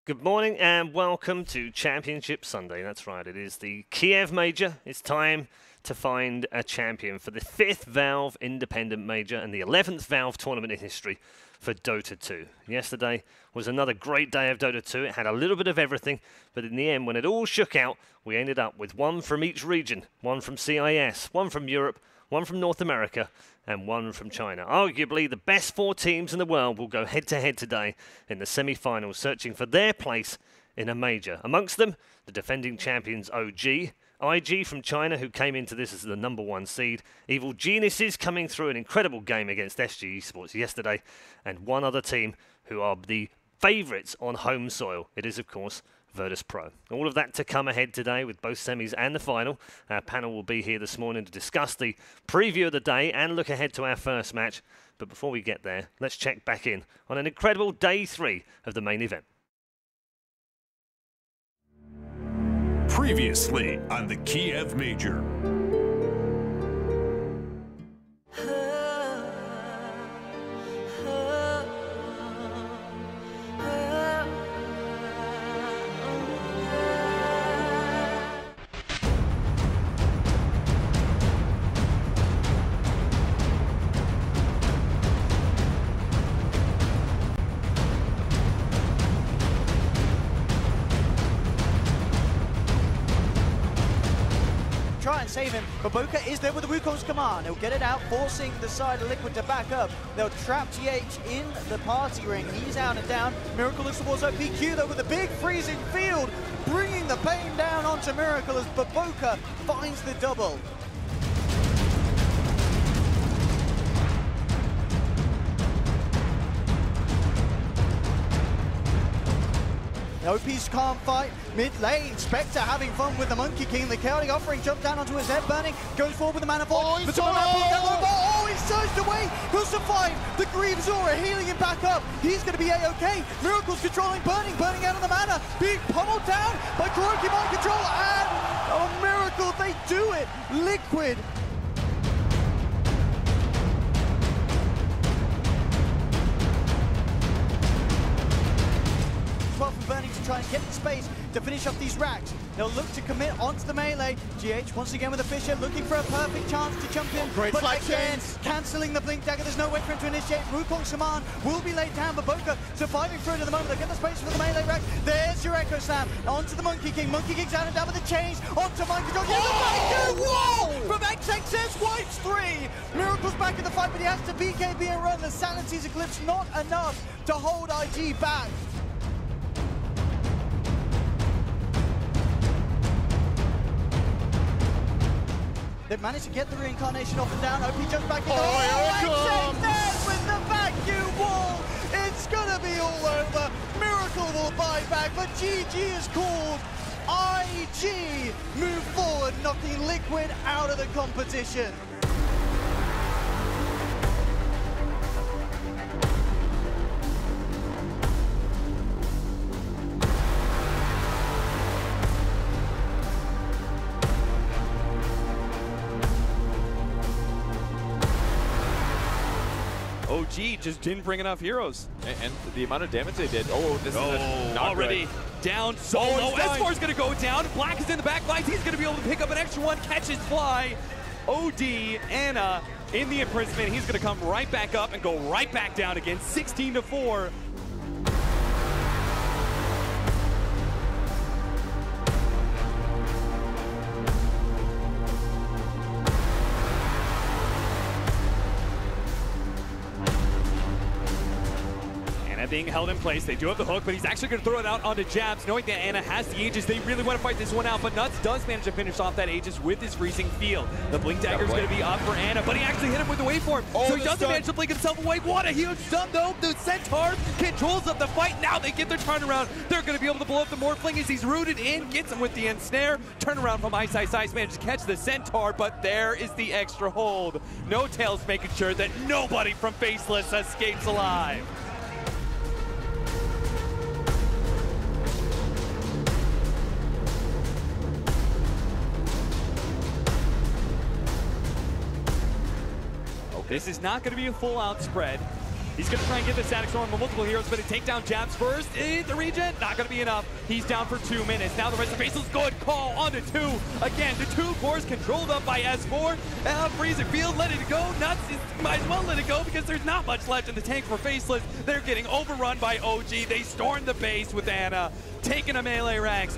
Good morning and welcome to Championship Sunday. That's right, it is the Kiev Major. It's time to find a champion for the 5th Valve Independent Major and the 11th Valve tournament in history for Dota 2. Yesterday was another great day of Dota 2. It had a little bit of everything, but in the end, when it all shook out, we ended up with one from each region, one from CIS, one from Europe, one from North America, and one from China. Arguably, the best 4 teams in the world will go head-to-head today in the semi-finals, searching for their place in a major. Amongst them, the defending champions OG, IG from China, who came into this as the #1 seed, Evil Geniuses coming through an incredible game against SG Esports yesterday, and one other team who are the favourites on home soil. It is, of course, Virtus.pro. All of that to come ahead today with both semis and the final. Our panel will be here this morning to discuss the preview of the day and look ahead to our first match. But before we get there, let's check back in on an incredible day 3 of the main event. Previously on the Kiev Major. Try and save him, but Boca is there with the Wukong's command. He'll get it out, forcing the side of Liquid to back up. They'll trap GH in the party ring. He's out and down. Miracle looks towards OPQ though with a big freezing field, bringing the pain down onto Miracle as Boca finds the double. OP's can't fight. Mid lane, Spectre having fun with the Monkey King. The Chaotic Offering jumps down onto his head, burning, goes forward with the Manifold. He's surged away. He'll survive. The Greaves Aura healing him back up. He's going to be A-OK. Miracle's controlling, burning out of the mana. Being pummeled down by Kuroki Mind Control. And Miracle, they do it. Liquid. Well, from Burning to try and get the space to finish off these racks. They'll look to commit onto the melee. GH once again with a Fisher, looking for a perfect chance to jump in. Great but flag again, chains. cancelling the Blink Dagger. There's no way for him to initiate. Wukong's command will be laid down, but Boca surviving through it at the moment. They get the space for the melee rack. There's your Echo Slam. Onto the Monkey King. Monkey King's out and down with the chains. Onto Mind Control. Whoa! From XXS wipes 3. Miracle's back in the fight, but he has to BKB and run. The Sanity's Eclipse not enough to hold IG back. They've managed to get the reincarnation off and down. OP jumps back in. XXS with the vacuum wall. It's gonna be all over. Miracle will buy back, but GG is called. IG move forward, knocking Liquid out of the competition. OG just didn't bring enough heroes. And the amount of damage they did. Oh, this is not already good. down so low. it's dying. S4's going to go down. Black is in the back lines. He's going to be able to pick up an extra one. Catches fly. OD, Anna in the imprisonment. He's going to come right back up and go right back down again. 16-4. Being held in place. They do have the hook, but he's actually going to throw it out onto Jabs, knowing that Anna has the Aegis. They really want to fight this one out, but Nuts does manage to finish off that Aegis with his freezing field. The Blink Dagger is going to be up for Anna, but he actually hit him with the waveform, so he doesn't manage to blink himself away. What a huge stun, though. The Centaur controls of the fight. Now they get their turnaround. They're going to be able to blow up the Morphling as he's rooted in, gets him with the ensnare. Turnaround from Ice, manages to catch the Centaur, but there is the extra hold. No Tails making sure that nobody from Faceless escapes alive. This is not going to be a full-out spread. He's going to try and get the static storm on multiple heroes, but to take down Jabs first, the regen, not going to be enough. He's down for 2 minutes. Now the rest of Faceless, good call on the 2. Again, the 2 cores controlled up by S4. Freezing Field, let it go. Nuts, might as well let it go because there's not much left in the tank for Faceless. They're getting overrun by OG. They storm the base with Ana, taking a melee ranks.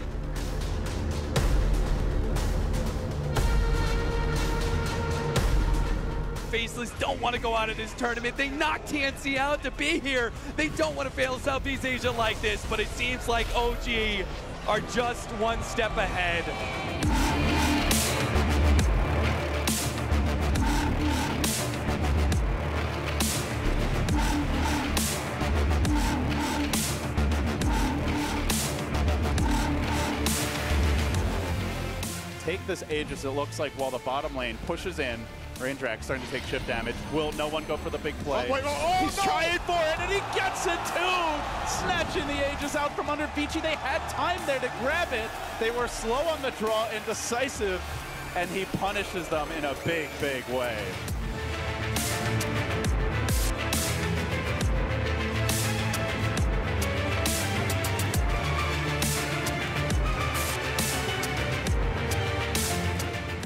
Faceless don't want to go out of this tournament. They knocked TNC out to be here. They don't want to fail Southeast Asia like this, but it seems like OG are just one step ahead. Take this Aegis, it looks like, while the bottom lane pushes in. Raindrak starting to take chip damage. Will no one go for the big play? He's trying for it, and he gets it too! Snatching the Aegis out from under Vici. They had time there to grab it. They were slow on the draw and decisive, and he punishes them in a big, big way.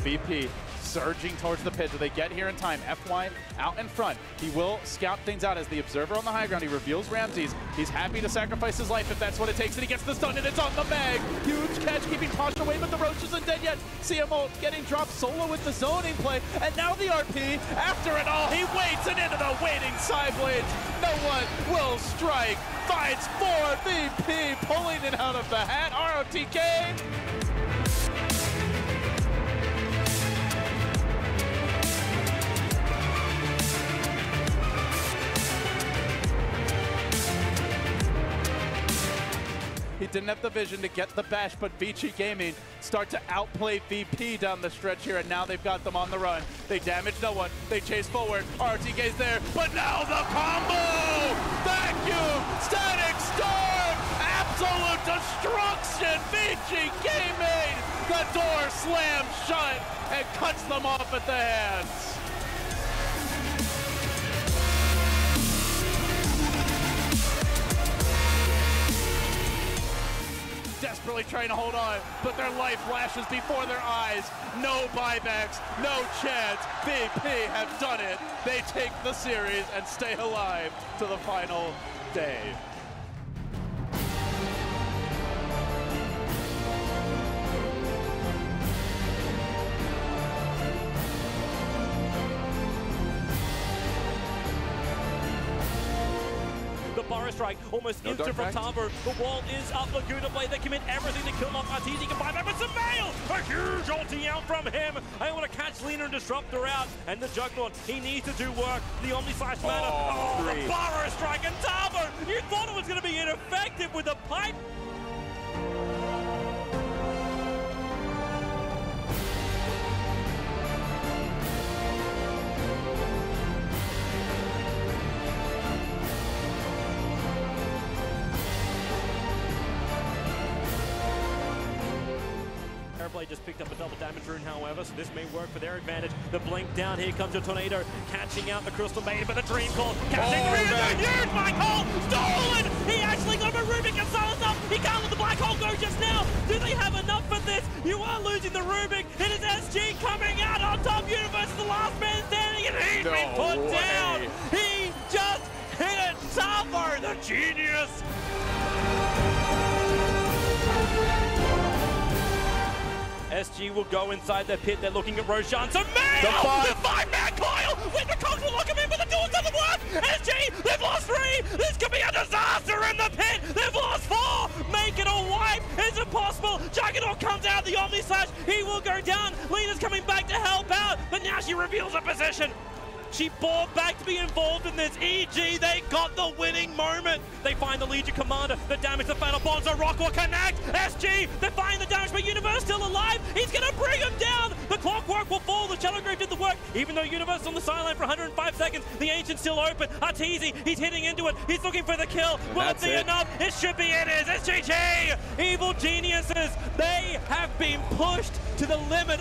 VP surging towards the pit. Do they get here in time? FY out in front. He will scout things out as the observer on the high ground. He reveals Ramses. He's happy to sacrifice his life if that's what it takes, and he gets the stun, and it's on the bag. Huge catch, keeping Posh away, but the Roach isn't dead yet. CMO getting dropped solo with the zoning play, and now the RP. After it all, he waits, and into the waiting side blades. No one will strike. Fights for VP, pulling it out of the hat. ROTK. He didn't have the vision to get the bash, but Vici Gaming start to outplay VP down the stretch here, and now they've got them on the run. They damage no one. They chase forward. RTK's there, but now the combo! Vacuum! Static Storm! Absolute destruction! Vici Gaming! The door slams shut and cuts them off at the hands. Desperately trying to hold on, but their life flashes before their eyes. No buybacks, no chance. VP have done it. They take the series and stay alive to the final day. Burrow strike almost instant from Tambo. The wall is up. Laguna Blade. They commit everything to kill off Arteezy. He can buy back with some mail. A huge ulti out from him. Able to catch Lina and disrupt her out. And the Juggernaut, he needs to do work. The Omni-Slash mana. Oh, the Burrow strike. And Tambo, you thought it was going to be ineffective with the pipe. Blade just picked up a double damage rune, however, so this may work for their advantage. The blink down, here comes a tornado, catching out the Crystal Maiden, but the Dream Call, catching the huge Black Hole, stolen! He actually got a Rubik and silenced up, he can't let the Black Hole go just now! Do they have enough for this? You are losing the Rubik, it is SG coming out on top, Universe is the last man standing, and he's been put down! He just hit it, Savo, the genius! SG will go inside their pit. They're looking at Roshan. So Mayo! The five-man coil! Winter Cox will lock him in, but the duel doesn't work! SG, they've lost 3! This could be a disaster in the pit! They've lost 4! Make it a wipe! It's impossible! Juggernaut comes out, the Omni-Slash, he will go down! Lina's coming back to help out, but now she reveals her position! She bought back to be involved in this. EG, they got the winning moment. They find the Legion Commander, the damage, the Fatal Bonzo, Rock will connect. SG, they find the damage, but Universe still alive. He's gonna bring him down. The Clockwork will fall. The Shadowgrave did the work. Even though Universe is on the sideline for 105 seconds, the Ancient's still open. Arteezy, he's hitting into it. He's looking for the kill. Will it be enough? It should be. It is. It's GG. Evil geniuses. They have been pushed to the limit.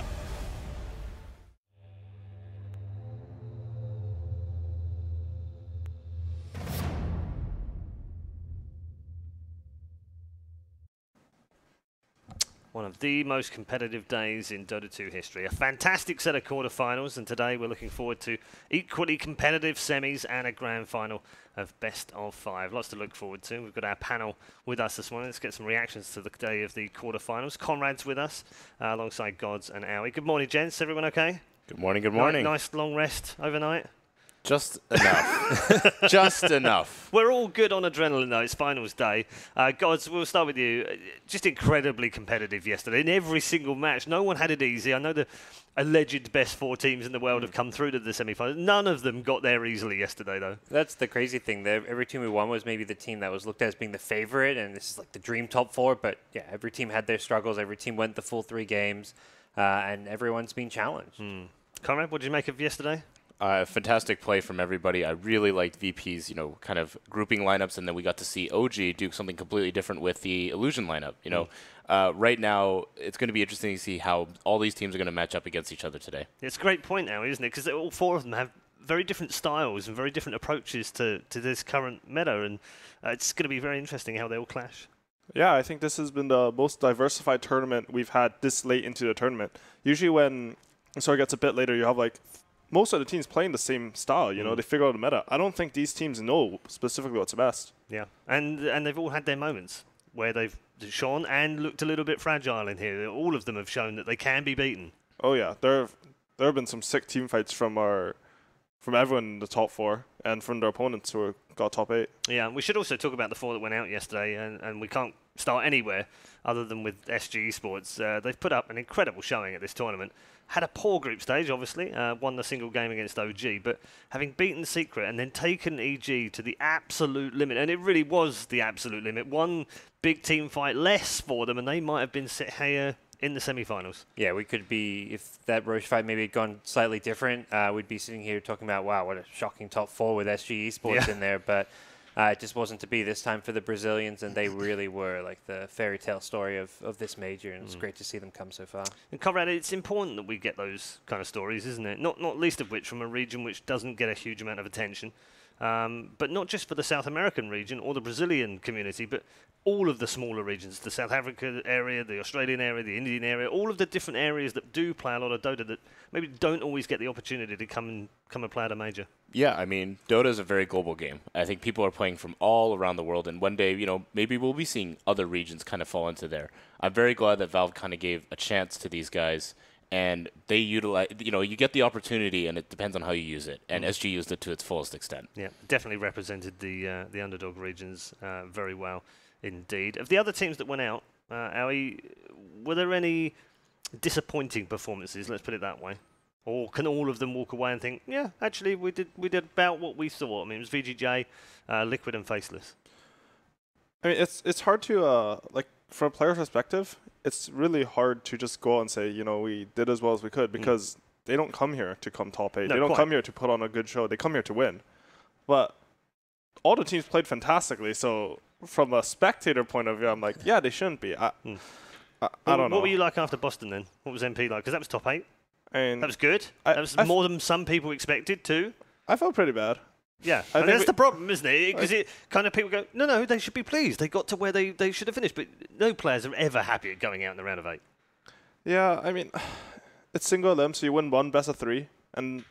One of the most competitive days in Dota 2 history. A fantastic set of quarterfinals, and today we're looking forward to equally competitive semis and a grand final of best of 5. Lots to look forward to. We've got our panel with us this morning. Let's get some reactions to the day of the quarterfinals. Conrad's with us, alongside Gods and Owie. Good morning, gents. Everyone okay? Good morning, good morning. Nice long rest overnight? Just enough. Just enough. We're all good on adrenaline, though. It's finals day. Gods, we'll start with you. Just incredibly competitive yesterday. In every single match, no one had it easy. I know the alleged best 4 teams in the world have come through to the semi-finals. None of them got there easily yesterday, though. That's the crazy thing. Every team we won was maybe the team that was looked at as being the favorite, and this is like the dream top 4. But yeah, every team had their struggles. Every team went the full 3 games, and everyone's been challenged. Conrad, what did you make of yesterday? Fantastic play from everybody. I really liked VP's, kind of grouping lineups, and then we got to see OG do something completely different with the Illusion lineup. Right now, it's going to be interesting to see how all these teams are going to match up against each other today. It's a great point now, isn't it? Because all 4 of them have very different styles and very different approaches to this current meta, and it's going to be very interesting how they all clash. Yeah, I think this has been the most diversified tournament we've had this late into the tournament. Usually when it sort of gets a bit later, you have most of the teams playing the same style, they figure out the meta. I don't think these teams know specifically what's the best. Yeah, and they've all had their moments where they've shone and looked a little bit fragile in here. All of them have shown that they can be beaten. Oh yeah, there have been some sick team fights from everyone in the top 4 and from their opponents who got top 8. Yeah, we should also talk about the 4 that went out yesterday, and we can't start anywhere other than with SG Esports. They've put up an incredible showing at this tournament. Had a poor group stage, obviously, won the single game against OG, but having beaten Secret and then taken EG to the absolute limit, and it really was the absolute limit, one big team fight less for them, and they might have been set here in the semi-finals. Yeah, we could be, if that Roche fight maybe had gone slightly different, we'd be sitting here talking about, wow, what a shocking top 4 with SG Esports in there, but it just wasn't to be this time for the Brazilians, and they really were like the fairy tale story of this major, and it's great to see them come so far. And Conrad, it's important that we get those kind of stories, isn't it? Not least of which from a region which doesn't get a huge amount of attention, but not just for the South American region or the Brazilian community, but all of the smaller regions, the South Africa area, the Australian area, the Indian area, all of the different areas that do play a lot of Dota that maybe don't always get the opportunity to come and play at a major. Yeah, I mean, Dota is a very global game. I think people are playing from all around the world, and one day, maybe we'll be seeing other regions kind of fall into there. I'm very glad that Valve kind of gave a chance to these guys, and they utilize, you get the opportunity, and it depends on how you use it, and SG used it to its fullest extent. Yeah, definitely represented the underdog regions very well indeed. Of the other teams that went out, Owie, were there any disappointing performances, let's put it that way? Or can all of them walk away and think, yeah, actually we did about what we thought? I mean, it was VGJ, Liquid and Faceless. I mean, it's hard to, from a player perspective, it's really hard to just go and say, we did as well as we could, because they don't come here to come top 8. No, they don't come here to put on a good show. They come here to win. But all the teams played fantastically, so from a spectator point of view, I'm like, yeah, they shouldn't be. I don't know. What were you like after Boston then? What was MP like? Because that was top 8. And that was good. That was more than some people expected too. I felt pretty bad. Yeah, and that's the problem, isn't it? Because it kind of people go, no, they should be pleased. They got to where they should have finished. But no players are ever happy at going out in the round of 8. Yeah, I mean, it's single elim, so you win 1 best of 3, and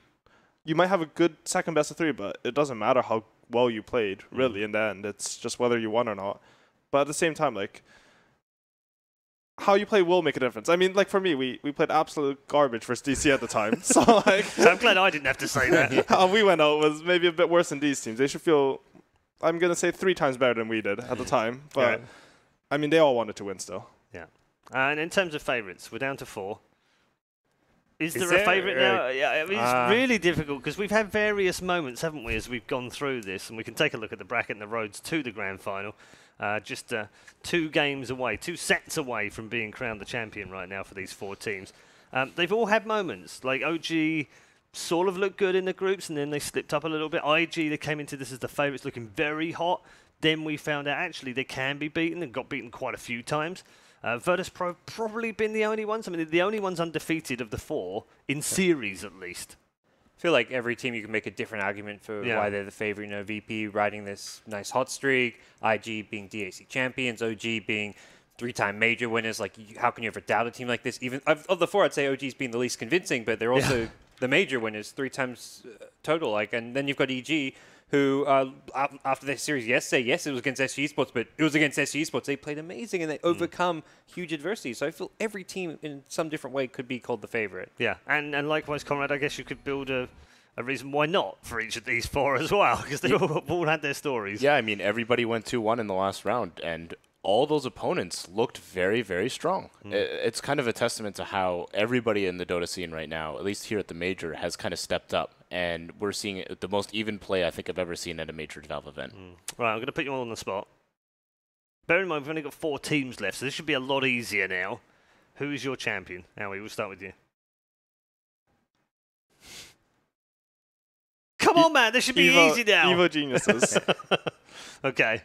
you might have a good second best of 3, but it doesn't matter how well you played, really, in the end. It's just whether you won or not. But at the same time, how you play will make a difference. I mean, for me, we played absolute garbage versus DC at the time. So I'm glad I didn't have to say that. How we went out was maybe a bit worse than these teams. They should feel, I'm going to say 3 times better than we did at the time. But, I mean, they all wanted to win still. Yeah. And in terms of favourites, we're down to 4. Is there a favourite now? Yeah, I mean, it's really difficult because we've had various moments, haven't we, as we've gone through this, and we can take a look at the bracket and the roads to the grand final. Just 2 games away, 2 sets away from being crowned the champion right now for these 4 teams. They've all had moments, like OG sort of looked good in the groups, and then they slipped up a little bit. IG, they came into this as the favourites, looking very hot. Then we found out actually they can be beaten and got beaten quite a few times. Virtus.pro probably been the only ones. I mean, the only ones undefeated of the 4 in series, at least. I feel like every team you can make a different argument for why they're the favorite. VP riding this nice hot streak, IG being DAC champions, OG being 3-time major winners. Like, how can you ever doubt a team like this? Even of the 4, I'd say OG's been the least convincing, but they're also the major winners 3 times total. Like, and then you've got EG, who after their series yesterday, yes, it was against SG Esports, but it was against SG Esports. They played amazing and they overcome huge adversity. So I feel every team in some different way could be called the favorite. Yeah, and likewise, Conrad, I guess you could build a reason why not for each of these 4 as well, because they all had their stories. Yeah, I mean, everybody went 2-1 in the last round, and all those opponents looked very, very strong. It's kind of a testament to how everybody in the Dota scene right now, at least here at the Major, has kind of stepped up. And we're seeing the most even play I think I've ever seen at a Major Valve event. Right, I'm going to put you all on the spot. Bear in mind, we've only got 4 teams left, so this should be a lot easier now. Who is your champion? Howie, we'll start with you. Come on, man, this should be easy now. Evil Geniuses. Okay.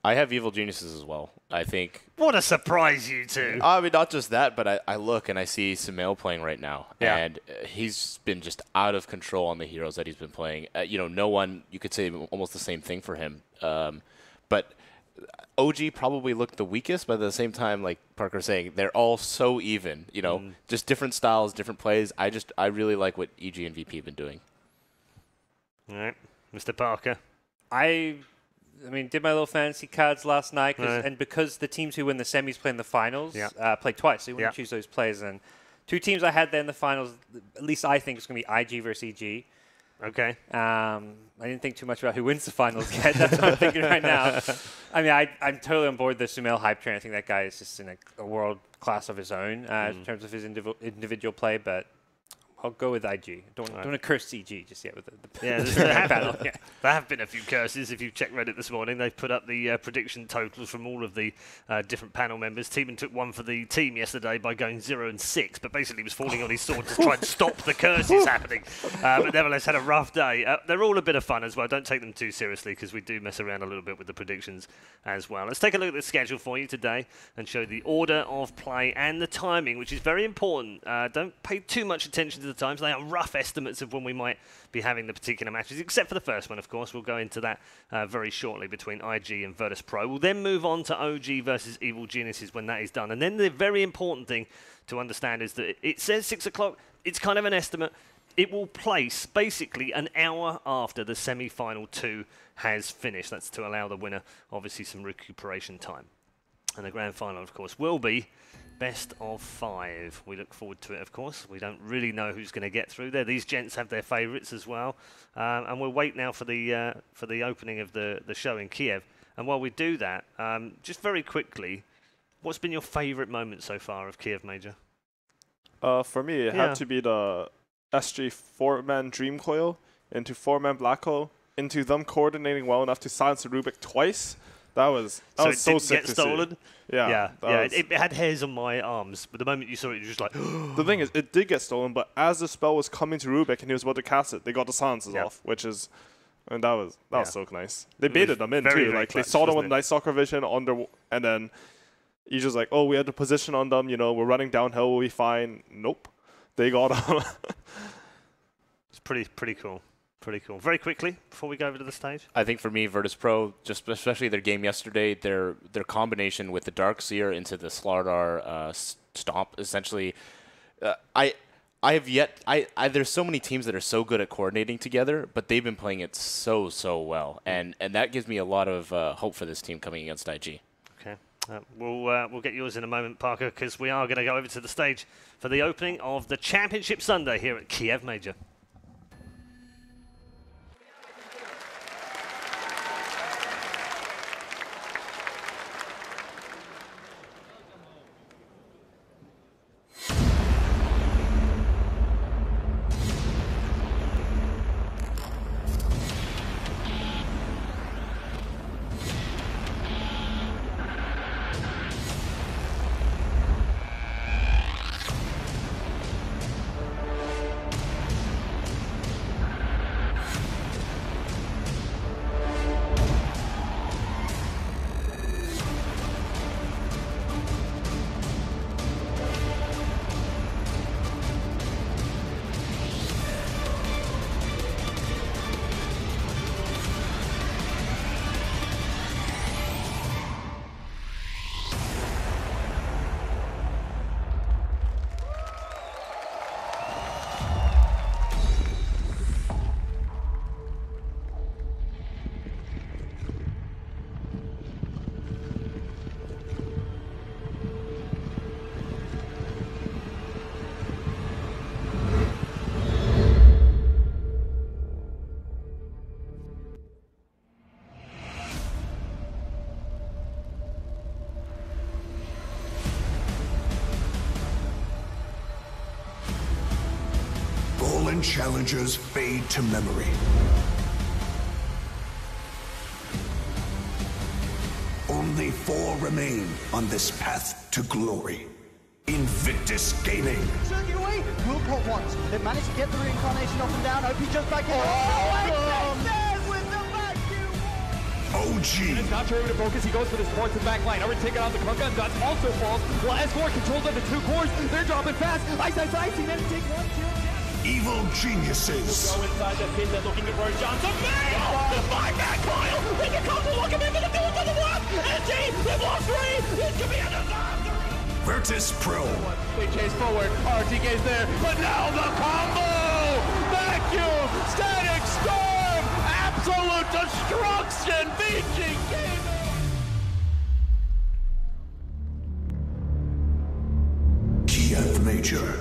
I have Evil Geniuses as well. I think. What a surprise, you two. I mean, not just that, but I look and I see Sumail playing right now. Yeah. And he's been just out of control on the heroes that he's been playing. You know, no one, you could say almost the same thing for him. But OG probably looked the weakest, but at the same time, like Parker was saying, they're all so even. You know, just different styles, different plays. I really like what EG and VP have been doing. All right, Mr. Parker. I mean, did my little fantasy cards last night, and because the teams who win the semis play in the finals, play twice, so you want to choose those players. And 2 teams I had there in the finals, at least I think it's going to be IG versus EG. Okay. I didn't think too much about who wins the finals yet. That's what I'm thinking right now. I mean, I'm totally on board the Sumail hype train. I think that guy is just in a world class of his own in terms of his individual play, but I'll go with IG. Don't want to curse CG just yet with the panel. There have been a few curses. If you check Reddit this morning, they've put up the prediction totals from all of the different panel members. Teeman took one for the team yesterday by going 0-6, but basically was falling on his sword to try and stop the curses happening. But nevertheless, had a rough day. They're all a bit of fun as well. Don't take them too seriously because we do mess around a little bit with the predictions as well. Let's take a look at the schedule for you today and show the order of play and the timing, which is very important. Don't pay too much attention to the times. They are rough estimates of when we might be having the particular matches, except for the first one, of course. We'll go into that very shortly between IG and Virtus.pro. We'll then move on to OG versus Evil Geniuses when that is done. And then the very important thing to understand is that it says 6 o'clock. It's kind of an estimate. It will place basically an hour after the semi-final 2 has finished. That's to allow the winner, obviously, some recuperation time. And the grand final, of course, will be best of 5. We look forward to it, of course. We don't really know who's going to get through there. These gents have their favourites as well. And we'll wait now for the opening of the show in Kiev. And while we do that, just very quickly, what's been your favourite moment so far of Kiev Major? For me, it had to be the SG 4-man Dream Coil into 4-man Black Hole, into them coordinating well enough to silence the Rubik twice. That was so sick to stolen? See. Yeah. It had hairs on my arms, but the moment you saw it, you're just like... The thing is, it did get stolen, but as the spell was coming to Rubik and he was about to cast it, they got the silences off, which is... And that was so nice. They baited them in, too. Like, they saw them with nice soccer vision, and then you just like, oh, we had the position on them, you know, we're running downhill, we'll be fine. Nope. They got them. It's pretty cool. Pretty cool. Very quickly, before we go over to the stage. I think for me, Virtus.pro, just especially their game yesterday, their combination with the Darkseer into the Slardar stomp, essentially, there's so many teams that are so good at coordinating together, but they've been playing it so well, and that gives me a lot of hope for this team coming against IG. Okay. We'll get yours in a moment, Parker, because we are going to go over to the stage for the opening of the Championship Sunday here at Kiev Major. Fallen challengers fade to memory. Only 4 remain on this path to glory. Invictus Gaming. Circuit away, will put once. They managed to get the reincarnation off and down. OP just back in. With the vacuum. OG. It's not sure to focus. He goes for this towards the back line. Over taking out the Kunga. Nuts also falls. Well, S4 controls of the 2 cores. They're dropping fast. Ice. He managed to take 1 kill. Evil geniuses. Go inside the pit, they're looking at Roshan. The 5-man coil! With the counter lock him in for the duel to the left! NG, they've lost 3! This could be a disaster! Virtus.pro. They chase forward. RTK's there, but now the combo! Vacuum! Static Storm! Absolute destruction! VG Gaming! Kiev Major.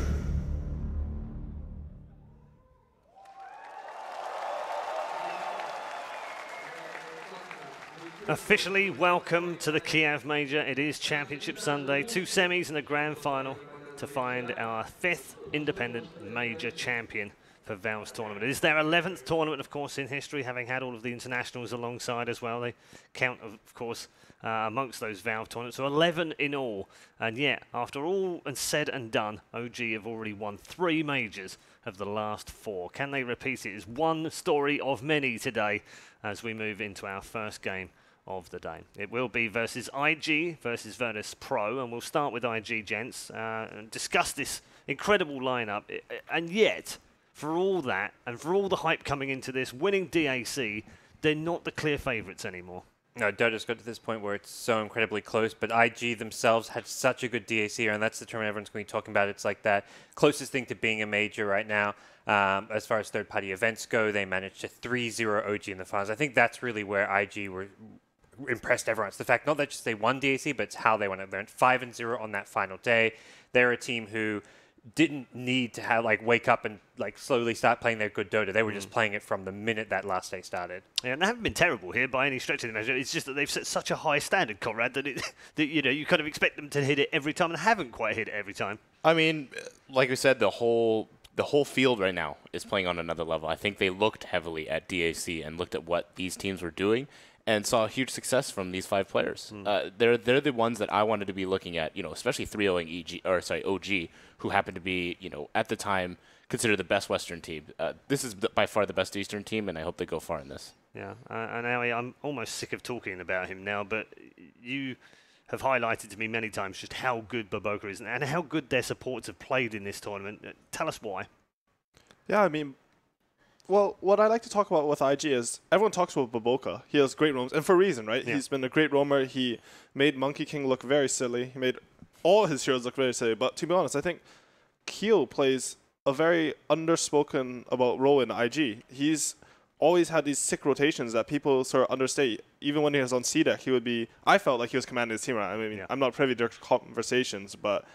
Officially welcome to the Kiev Major. It is Championship Sunday, 2 semis and a grand final to find our 5th independent major champion for Valve's tournament. It is their 11th tournament, of course, in history, having had all of the internationals alongside as well. They count, of course, amongst those Valve tournaments. So 11 in all. And yet, after all and said and done, OG have already won 3 majors of the last 4. Can they repeat it? It's one story of many today as we move into our first game of the day. It will be versus IG versus Virtus.pro, and we'll start with IG, gents, and discuss this incredible lineup. And yet, for all that, and for all the hype coming into this, winning DAC, they're not the clear favourites anymore. No, Dota's got to this point where it's so incredibly close, but IG themselves had such a good DAC, and that's the tournament everyone's going to be talking about. It's like that closest thing to being a major right now. As far as third-party events go, they managed to 3-0 OG in the finals. I think that's really where IG were impressed everyone. It's the fact not that just they won DAC, but it's how they won it. They went 5-0 on that final day. They're a team who didn't need to have wake up and slowly start playing their good Dota. They were just playing it from the minute that last day started. Yeah, and they haven't been terrible here by any stretch of the measure. It's just that they've set such a high standard, Conrad, that you kind of expect them to hit it every time, and haven't quite hit it every time. I mean, like we said, the whole field right now is playing on another level. I think they looked heavily at DAC and looked at what these teams were doing and saw huge success from these 5 players. They're the ones that I wanted to be looking at, especially 3-0ing OG, who happened to be, at the time considered the best Western team. This is by far the best Eastern team, and I hope they go far in this. Yeah, and Ali, I'm almost sick of talking about him now, but you have highlighted to me many times just how good Baboka is and how good their supports have played in this tournament. Tell us why. Yeah, I mean, well, what I like to talk about with IG is everyone talks about Baboka. He has great roams, and for a reason, right? Yeah. He's been a great roamer. He made Monkey King look very silly. He made all his heroes look very silly. But to be honest, I think Keel plays a very underspoken about role in IG. He's always had these sick rotations that people sort of understate. Even when he was on C deck, he would be. I felt like he was commanding his team around. I mean, yeah. I'm not privy to conversations, but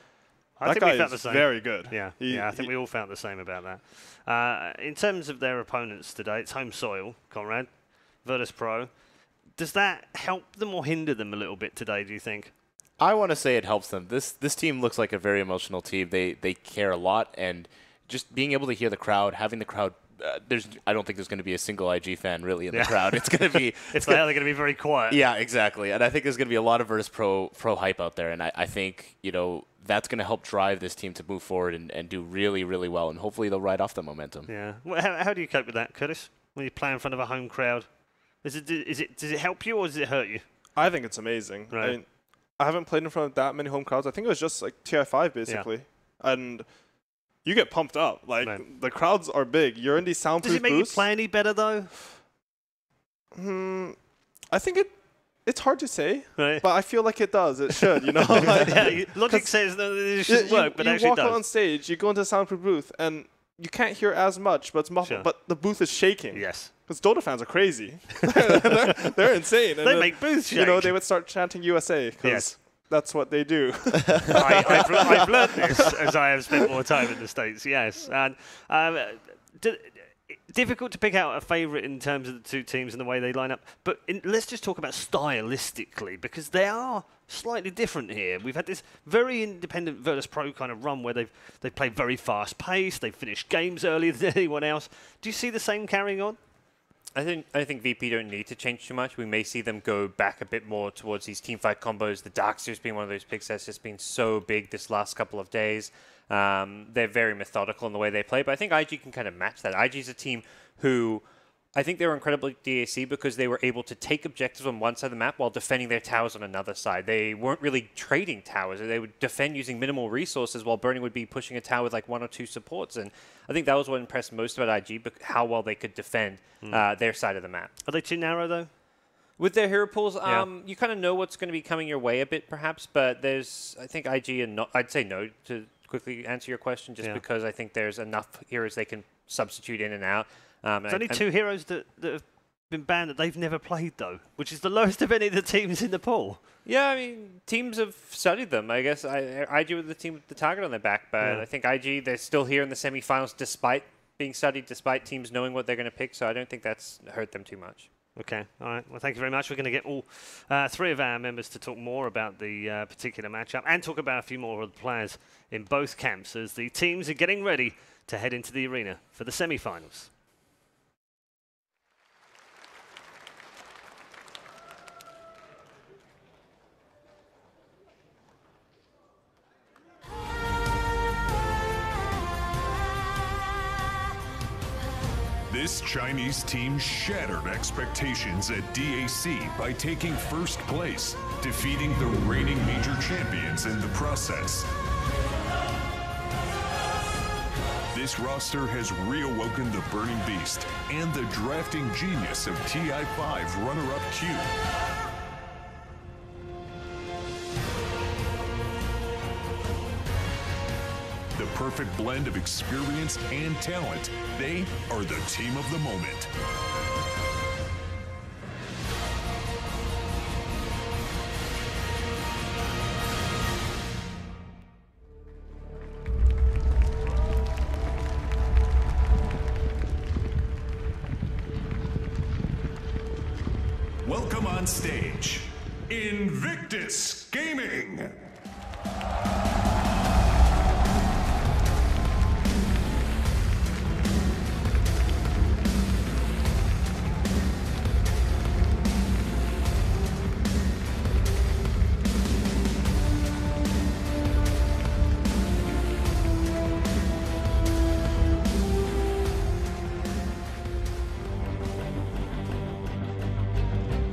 I think we felt the same. Very good. Yeah, I think we all felt the same about that. In terms of their opponents today, it's home soil, Conrad, Virtus.pro. Does that help them or hinder them a little bit today, do you think? I want to say it helps them. This team looks like a very emotional team. They care a lot, and just being able to hear the crowd, having the crowd. I don't think there's going to be a single IG fan really in the crowd. It's going to be. They're going to be very quiet. Yeah, exactly. And I think there's going to be a lot of Virtus.pro hype out there, and I think that's going to help drive this team to move forward and do really, really well, and hopefully they'll ride off the momentum. Yeah. Well, how do you cope with that, Curtis? When you play in front of a home crowd, does it help you or does it hurt you? I think it's amazing. Right. I mean, I haven't played in front of that many home crowds. I think it was just like TI5 basically, and you get pumped up. Like the crowds are big. You're in these soundproof booths. Does it make you play any better though? I think it's hard to say, right. But I feel like it does. It should, Logic says that it should work, but actually it does. You walk on stage, you go into a soundproof booth, and you can't hear as much, but it's muffled. Sure. But the booth is shaking. Yes. Because Dota fans are crazy. they're insane. And they make booths shake. They would start chanting USA. Yes. That's what they do. I've learned this as I have spent more time in the States, yes. And difficult to pick out a favourite in terms of the two teams and the way they line up. But let's just talk about stylistically, because they are slightly different here. We've had this very independent Virtus.pro kind of run where they've played very fast paced. They've finished games earlier than anyone else. Do you see the same carrying on? I think VP don't need to change too much. We may see them go back a bit more towards these teamfight combos. The Darksters being one of those picks that's just been so big this last couple of days. They're very methodical in the way they play, but I think IG can kind of match that. IG is a team who I think they were incredibly DAC because they were able to take objectives on one side of the map while defending their towers on another side. They weren't really trading towers. They would defend using minimal resources while Burning would be pushing a tower with like 1 or 2 supports. And I think that was what impressed most about IG, but how well they could defend their side of the map. Are they too narrow, though? With their hero pools, you kind of know what's going to be coming your way a bit, perhaps, but there's, I think IG, and I'd say no to quickly answer your question, just because I think there's enough heroes they can substitute in and out. There's only 2 heroes that have been banned that they've never played, though, which is the lowest of any of the teams in the pool. Yeah, I mean, teams have studied them. I guess IG with the team with the target on their back, but I think IG, they're still here in the semifinals despite being studied, despite teams knowing what they're going to pick, so I don't think that's hurt them too much. Okay, all right. Well, thank you very much. We're going to get all 3 of our members to talk more about the particular matchup and talk about a few more of the players in both camps as the teams are getting ready to head into the arena for the semi-finals. This Chinese team shattered expectations at DAC by taking first place, defeating the reigning major champions in the process. This roster has reawoken the Burning Beast and the drafting genius of TI5 runner-up Q. The perfect blend of experience and talent. They are the team of the moment. Welcome on stage, Invictus Gaming.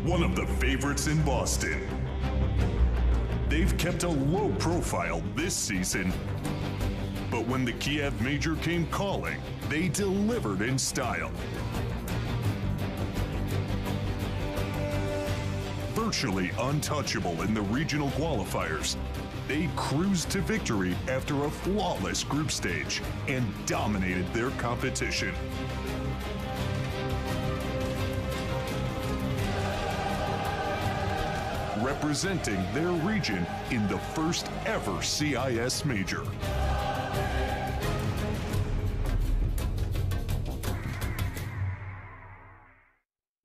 One of the favorites in Boston. They've kept a low profile this season, but when the Kiev Major came calling, they delivered in style. Virtually untouchable in the regional qualifiers, they cruised to victory after a flawless group stage and dominated their competition. Representing their region in the first ever CIS Major.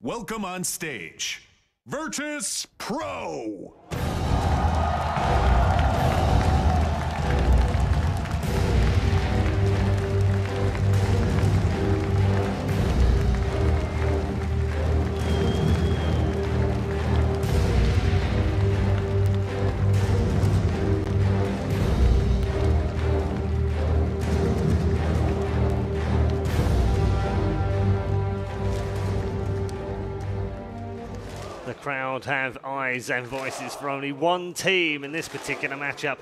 Welcome on stage, Virtus.pro. The crowd have eyes and voices for only one team in this particular matchup.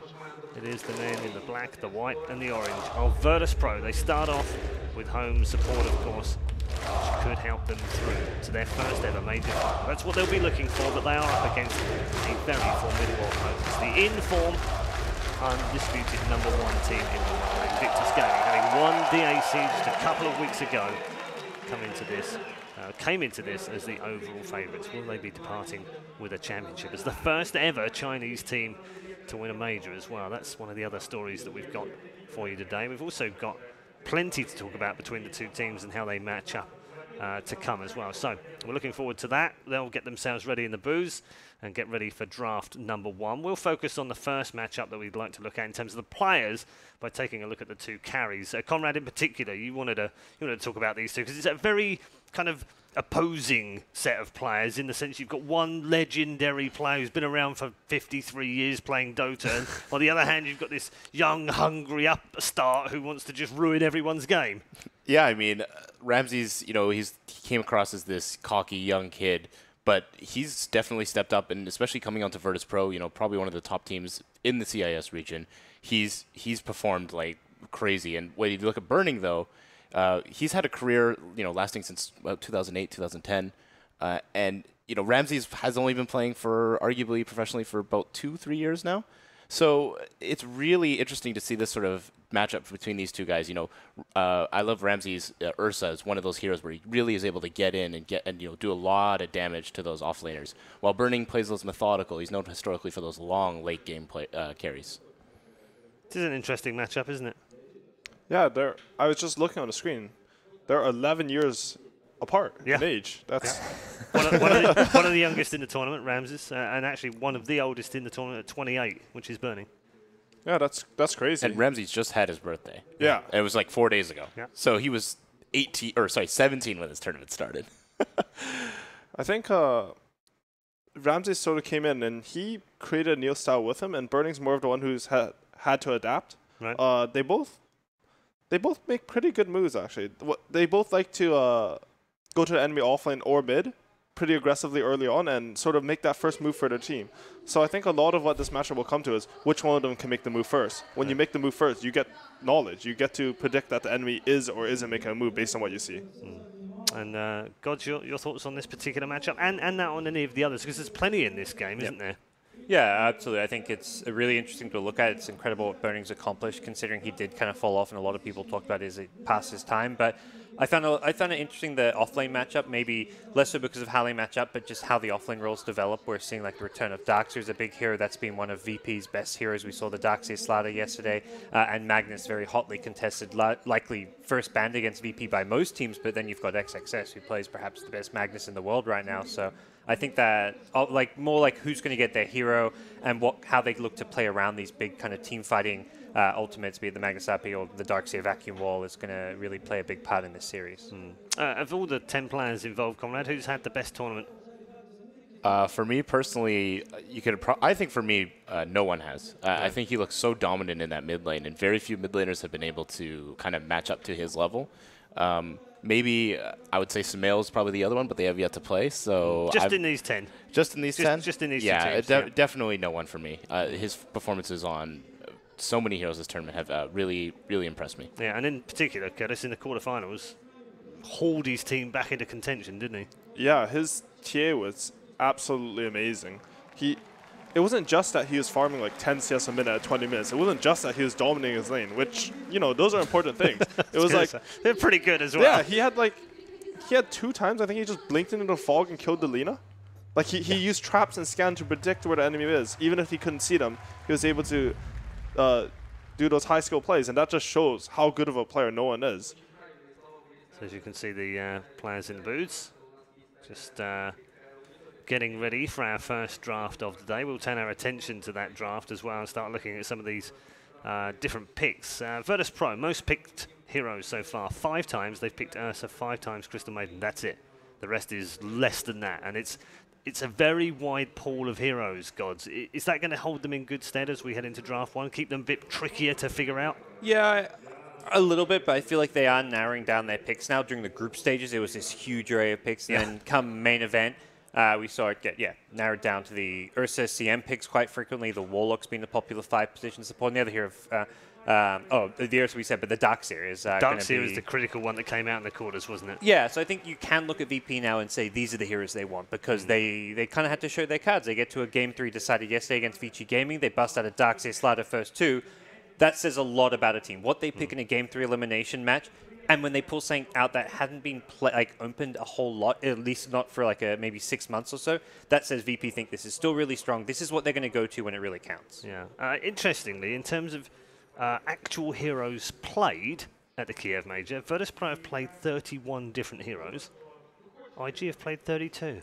It is the men in the black, the white and the orange of Virtus.pro. They start off with home support, of course, which could help them through to their first ever major final. That's what they'll be looking for, but they are up against a very formidable opponent. It's the in-form, undisputed #1 team in the world, Invictus Gaming, having won DAC just a couple of weeks ago, came into this as the overall favourites. Will they be departing with a championship as the first ever Chinese team to win a major as well? That's one of the other stories that we've got for you today. We've also got plenty to talk about between the two teams and how they match up to come as well. So we're looking forward to that. They'll get themselves ready in the booths and get ready for draft number 1. We'll focus on the first matchup that we'd like to look at in terms of the players by taking a look at the two carries. Conrad, in particular, you wanted to talk about these two because it's a very kind of opposing set of players in the sense you've got one legendary player who's been around for 53 years playing Dota, and on the other hand, you've got this young, hungry upstart who wants to just ruin everyone's game. Yeah, I mean, Ramses, he came across as this cocky young kid, but he's definitely stepped up, and especially coming onto Virtus.pro, probably one of the top teams in the CIS region. He's performed like crazy, and when you look at Burning, though, he's had a career, lasting since 2008, 2010, and Ramses has only been playing for arguably professionally for about 2-3 years now. So it's really interesting to see this sort of matchup between these two guys. I love Ramses. Ursa is one of those heroes where he really is able to get in and do a lot of damage to those offlaners. While Burning plays those methodical, he's known historically for those long late game carries. This is an interesting matchup, isn't it? Yeah, I was just looking on the screen. They're 11 years apart in age. That's one of the youngest in the tournament, Ramses, and actually one of the oldest in the tournament at 28, which is Burning. Yeah, that's crazy. And Ramses just had his birthday. Yeah. It was like 4 days ago. Yeah. So he was 17 when this tournament started. I think Ramses sort of came in and he created a new style with him, and Burning's more of the one who's had to adapt. Right. They both make pretty good moves, actually. They both like to go to the enemy offlane or mid pretty aggressively early on and sort of make that first move for their team. So I think a lot of what this matchup will come to is which one of them can make the move first. When you make the move first, you get knowledge. You get to predict that the enemy is or isn't making a move based on what you see. And Gods, your thoughts on this particular matchup and that on any of the others, because there's plenty in this game, isn't there? Yeah, absolutely. I think it's really interesting to look at. It's incredible what Burning's accomplished, considering he did kind of fall off, and a lot of people talked about it as it passed his time. But I found it interesting, the offlane matchup, maybe less so because of how they match up, but just how the offlane roles develop. We're seeing like the return of Darkseer's a big hero. That's been one of VP's best heroes. We saw the Darkseer Slaughter yesterday, and Magnus very hotly contested, likely first banned against VP by most teams, but then you've got XXS, who plays perhaps the best Magnus in the world right now. So I think that more like who's going to get their hero and how they look to play around these big kind of team fighting ultimates, be it the Magnus AP or the Darkseer Vacuum Wall, is going to really play a big part in this series. Of all the 10 players involved, Conrad, who's had the best tournament? For me personally, I think for me, no one has. I think he looks so dominant in that mid lane, and very few mid laners have been able to kind of match up to his level. Maybe I would say Sumail is probably the other one, but they have yet to play. So in these 10. Just in these 10? Just in these two teams. Definitely no one for me. His performances on so many heroes this tournament have really, really impressed me. Yeah, and in particular, Curtis, in the quarterfinals, hauled his team back into contention, didn't he? Yeah, his TA was absolutely amazing. It wasn't just that he was farming like 10 CS a minute at 20 minutes. It wasn't just that he was dominating his lane, which, those are important things. It was like... They're pretty good as well. Yeah, he had 2 times, I think he just blinked into the fog and killed the Lina. Like, he used traps and scan to predict where the enemy is. Even if he couldn't see them, he was able to do those high-skill plays, and that just shows how good of a player no one is. So as you can see, the players in the booths just getting ready for our first draft of the day. We'll turn our attention to that draft as well and start looking at some of these different picks. Virtus.pro, most picked heroes so far. 5 times they've picked Ursa, 5 times Crystal Maiden. That's it. The rest is less than that, and it's a very wide pool of heroes, Gods. Is that going to hold them in good stead as we head into draft 1? Keep them a bit trickier to figure out? Yeah, a little bit, but I feel like they are narrowing down their picks now. During the group stages, it was this huge array of picks, and then come main event, we saw it get narrowed down to the Ursa CM picks quite frequently. The Warlock's been the popular 5 position support. And the other here the Ursa we said, but the Darkseer is Darkseer is the critical one that came out in the quarters, wasn't it? Yeah, so I think you can look at VP now and say these are the heroes they want, because they kind of had to show their cards. They get to a Game 3 decided yesterday against Vici Gaming. They bust out a Darkseer Slaughter first 2. That says a lot about a team. What they pick in a Game 3 elimination match, and when they pull something out that hadn't been opened a whole lot, at least not for maybe 6 months or so, that says VP think this is still really strong. This is what they're going to go to when it really counts. Yeah. Interestingly, in terms of actual heroes played, at the Kiev Major. Virtus.pro have played 31 different heroes. IG have played 32.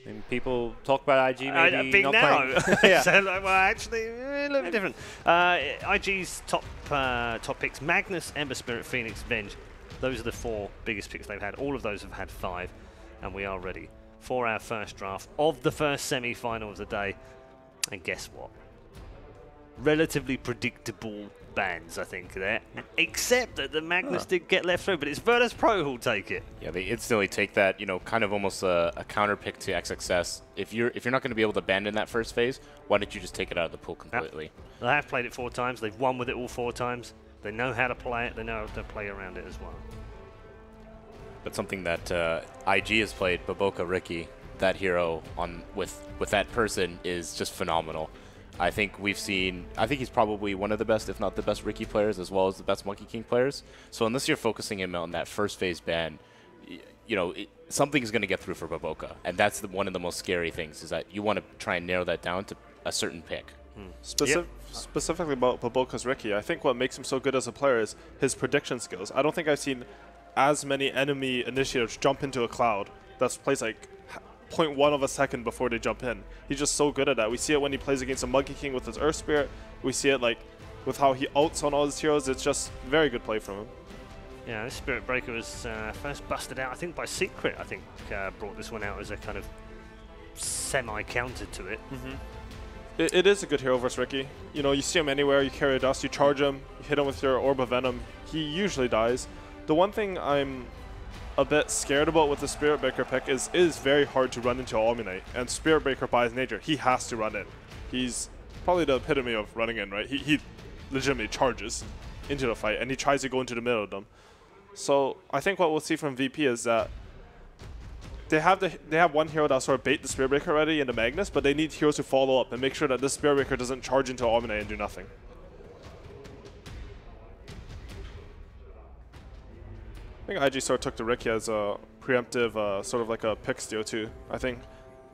And people talk about IG maybe big not now. playing. Yeah. So, like, well, actually, a little bit different. IG's top picks: Magnus, Ember Spirit, Phoenix, Venge. Those are the 4 biggest picks they've had. All of those have had 5, and we are ready for our first draft of the first semi-final of the day. And guess what? Relatively predictable bans, I think, there. Except that the Magnus did get left through, but it's Virtus.pro who'll take it. Yeah, they instantly take that, you know, kind of almost a counter pick to XXS. If you're not going to be able to abandon that first phase, why don't you just take it out of the pool completely? Yep. They have played it 4 times. They've won with it all 4 times. They know how to play it. They know how to play around it as well. But something that IG has played, Baboka Ricky, that hero with that person is just phenomenal. I think he's probably one of the best, if not the best Ricky players, as well as the best Monkey King players. So unless you're focusing him on that first phase ban, you know, something's going to get through for Baboka. And that's one of the most scary things, is that you want to try and narrow that down to a certain pick. Specifically about Baboka's Ricky, I think what makes him so good as a player is his prediction skills. I don't think I've seen as many enemy initiators jump into a cloud that plays like 0.1 of a second before they jump in. He's just so good at that. We see it when he plays against a Monkey King with his Earth Spirit. We see it like with how he ults on all his heroes. It's just very good play from him. Yeah, this Spirit Breaker was first busted out, I think, by Secret. I think brought this one out as a kind of semi-counter to it. It is a good hero versus Ricky. You know, you see him anywhere, you carry a dust, you charge him, you hit him with your Orb of Venom. He usually dies. The one thing I'm a bit scared about with the Spirit Breaker pick is it is very hard to run into Omni-Knight, and Spirit Breaker by his nature, he has to run in. He's probably the epitome of running in, right? He legitimately charges into the fight, and he tries to go into the middle of them. So I think what we'll see from VP is that they have one hero that sort of bait the Spirit Breaker already into Magnus, but they need heroes to follow up and make sure that this Spirit Breaker doesn't charge into Omni-Knight and do nothing. I think IG sort of took the Ricky as a preemptive, sort of like a pick steal too. I think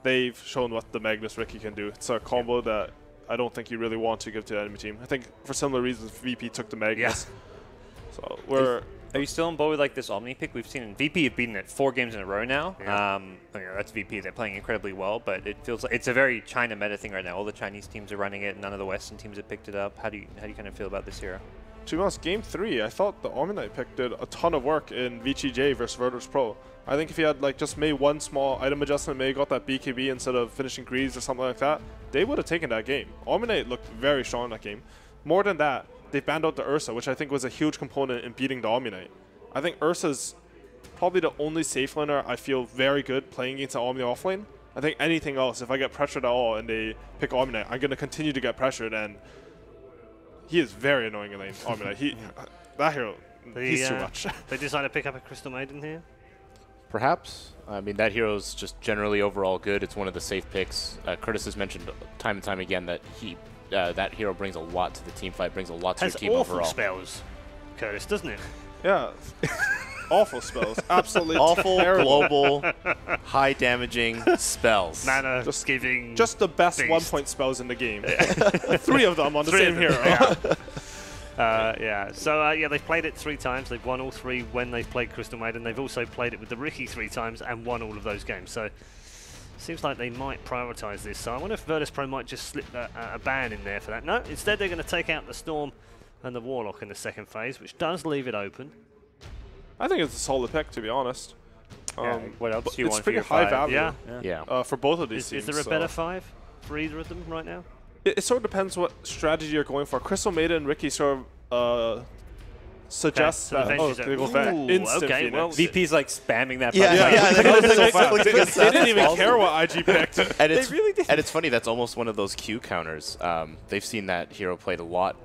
they've shown what the Magnus Ricky can do. It's a combo that I don't think you really want to give to the enemy team. I think for similar reasons, VP took the Magnus. Yeah. So we're... Are you still on board with like this Omni pick? We've seen VP have beaten it 4 games in a row now. Yeah. You know, that's VP. They're playing incredibly well, but it feels like it's a very China meta thing right now. All the Chinese teams are running it. None of the Western teams have picked it up. How do you kind of feel about this hero? To be honest, Game 3, I thought the Omni-Knight pick did a ton of work in VTJ versus Virtus.pro. I think if he had like just made one small item adjustment, maybe got that BKB instead of finishing Greaves or something like that, they would have taken that game. Omni-Knight looked very strong in that game. More than that, they banned out the Ursa, which I think was a huge component in beating the Omni-Knight. I think Ursa's probably the only safe laner I feel very good playing against an Omni offlane. I think anything else, if I get pressured at all and they pick Omni-Knight, I'm going to continue to get pressured, and he is very annoying in lane, Omni-Knight. That hero, he's too much. They decided to pick up a Crystal Maiden here? Perhaps. I mean, that hero's just generally overall good. It's one of the safe picks. Curtis has mentioned time and time again that that hero brings a lot to the team fight, brings a lot to your team overall. Has awful spells, Curtis, doesn't it? Yeah. Awful spells. Absolutely awful, terrible. global, high damaging spells. Mana just giving. Just the best beast. 1-point spells in the game. 3 of them on the same hero. Yeah. So yeah, they've played it 3 times. They've won all 3 when they've played Crystal Maiden. They've also played it with the Ricky 3 times and won all of those games. So seems like they might prioritize this. So I wonder if Virtus.pro might just slip a ban in there for that. No, instead they're going to take out the Storm and the Warlock in the second phase, which does leave it open. I think it's a solid pick, to be honest. What else do you want? It's pretty high value. Yeah. For both of these teams. Is there a better 5 for either of them right now? It sort of depends what strategy you're going for. Crystal Maiden and Ricky sort of suggests that they go back. Instant Phoenix. Well, VP's like spamming that. They didn't even care what IG picked. And they really did. And it's funny, that's almost one of those Q counters. They've seen that hero played a lot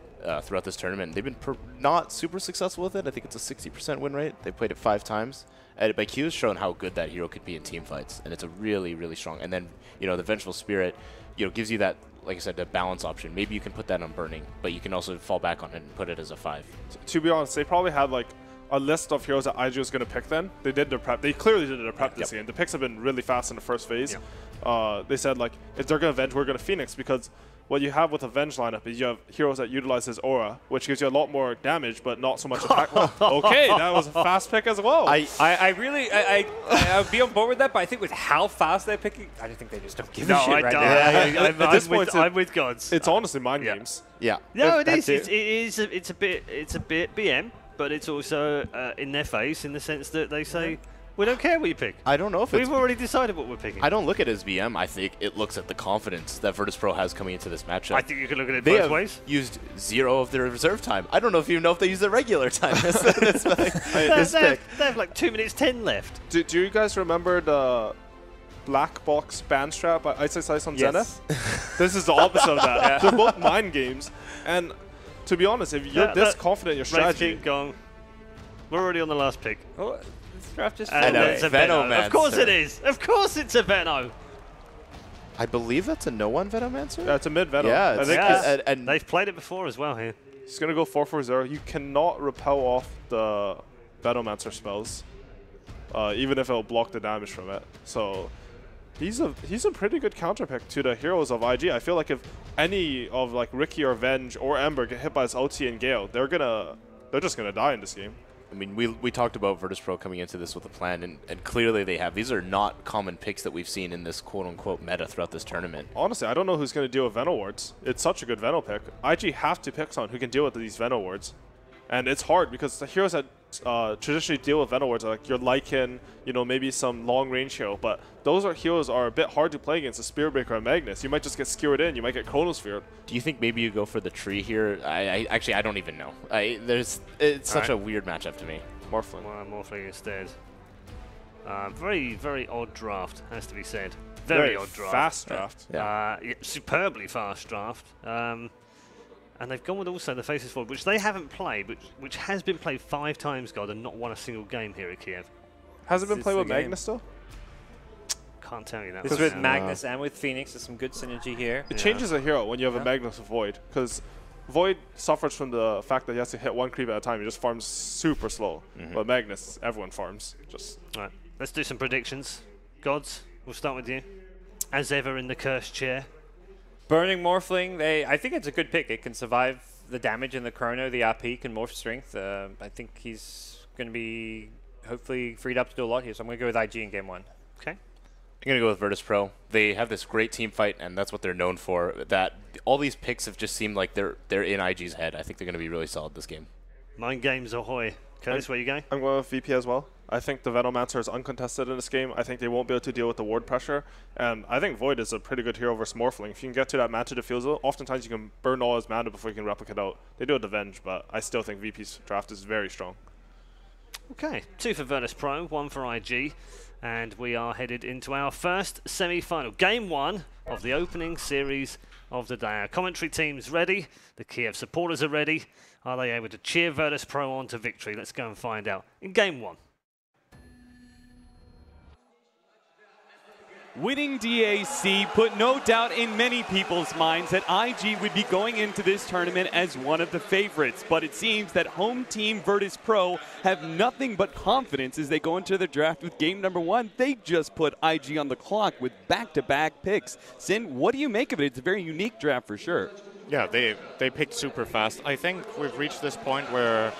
throughout this tournament. They've been not super successful with it. I think it's a 60% win rate. They played it 5 times. But Q has shown how good that hero could be in team fights, and it's a really, really strong. And then, you know, the Vengeful Spirit, you know, gives you that, like I said, the balance option. Maybe you can put that on Burning, but you can also fall back on it and put it as a 5. To be honest, they probably had like a list of heroes that IG was going to pick then. They did their prep. They clearly did their prep this game. The picks have been really fast in the first phase. They said, like, if they're going to Venge, we're going to Phoenix, because what you have with a Venge lineup is you have heroes that utilize his aura, which gives you a lot more damage, but not so much attack. Okay, that was a fast pick as well. I would be on board with that, but I think with how fast they're picking, I don't think they just don't give a shit right now. At this point, I'm with Gods. It's honestly mind games. Yeah. No, it is. It's a bit BM, but it's also in their face in the sense that they say, we don't care what you pick. I don't know if we've already decided what we're picking. I don't look at it as BM. I think it looks at the confidence that Virtus.pro has coming into this matchup. I think you can look at it they both ways. Used 0 of their reserve time. I don't know if you know if they use their regular time. They have like 2 minutes 10 left. Do you guys remember the black box band strap by Ice Ice Ice on Zenith? This is the opposite of that. Yeah. They're both mind games. And to be honest, if you're this confident in your strategy... We're already on the last pick. Oh, this draft just... It's a Venomancer. Of course it is. Of course it's a Veno. I believe that's a no-one Venomancer? Yeah, it's a mid-Veno. Yeah, I think and they've played it before as well here. He's going to go 4-4-0. You cannot repel off the Venomancer spells, even if it'll block the damage from it. So he's a pretty good counter pick to the heroes of IG. I feel like if any of like Ricky or Venge or Ember get hit by his ulti and Gale, they're just gonna die in this game. I mean, we talked about Virtus.pro coming into this with a plan, and clearly they have. These are not common picks that we've seen in this quote-unquote meta throughout this tournament. Honestly, I don't know who's going to deal with Veno wards. It's such a good Veno pick. IG have to pick someone who can deal with these Veno wards. And it's hard because the heroes that traditionally deal with Veno wards are like your Lycan, maybe some long-range hero. But those heroes are a bit hard to play against a Spearbreaker or Magnus. You might just get skewered in. You might get Chronosphere. Do you think maybe you go for the tree here? Actually, I don't even know. It's such a weird matchup to me. Morphling. Morphling instead. Very, very odd draft, has to be said. Very odd draft. Fast draft. Yeah. Superbly fast draft. And they've gone with also the Faces Forward, which they haven't played, which has been played 5 times, God, and not won a single game here at Kiev. Has it been played with Magnus still? Can't tell you that. This is with Magnus and with Phoenix. There's some good synergy here. It changes a hero when you have a Magnus with Void, because Void suffers from the fact that he has to hit 1 creep at a time. He just farms super slow. But Magnus, everyone farms. Right, let's do some predictions. Gods, we'll start with you. As ever in the cursed chair. Burning Morphling, I think it's a good pick. It can survive the damage in the Chrono, the RP can morph strength. I think he's going to be hopefully freed up to do a lot here, so I'm going to go with IG in game 1. Okay. I'm going to go with Virtus.pro. They have this great team fight, and that's what they're known for. That all these picks have just seemed like they're in IG's head. I think they're going to be really solid this game. Mind games ahoy. Curtis, where you going? I'm going with VP as well. I think the Venomancer is uncontested in this game. I think they won't be able to deal with the ward pressure. And I think Void is a pretty good hero versus Morphling. If you can get to that match defusal, oftentimes you can burn all his mana before you can replicate out. They do it to Venge, but I still think VP's draft is very strong. Okay, 2 for Virtus.pro, 1 for IG. And we are headed into our first semi-final. Game 1 of the opening series of the day. Our commentary team's ready. The Kiev supporters are ready. Are they able to cheer Virtus.pro on to victory? Let's go and find out in Game 1. Winning DAC put no doubt in many people's minds that IG would be going into this tournament as one of the favorites, but it seems that home team Virtus.pro have nothing but confidence as they go into the draft with game number 1. They just put IG on the clock with back-to-back picks. Sin, what do you make of it? It's a very unique draft for sure. Yeah, they picked super fast. I think we've reached this point where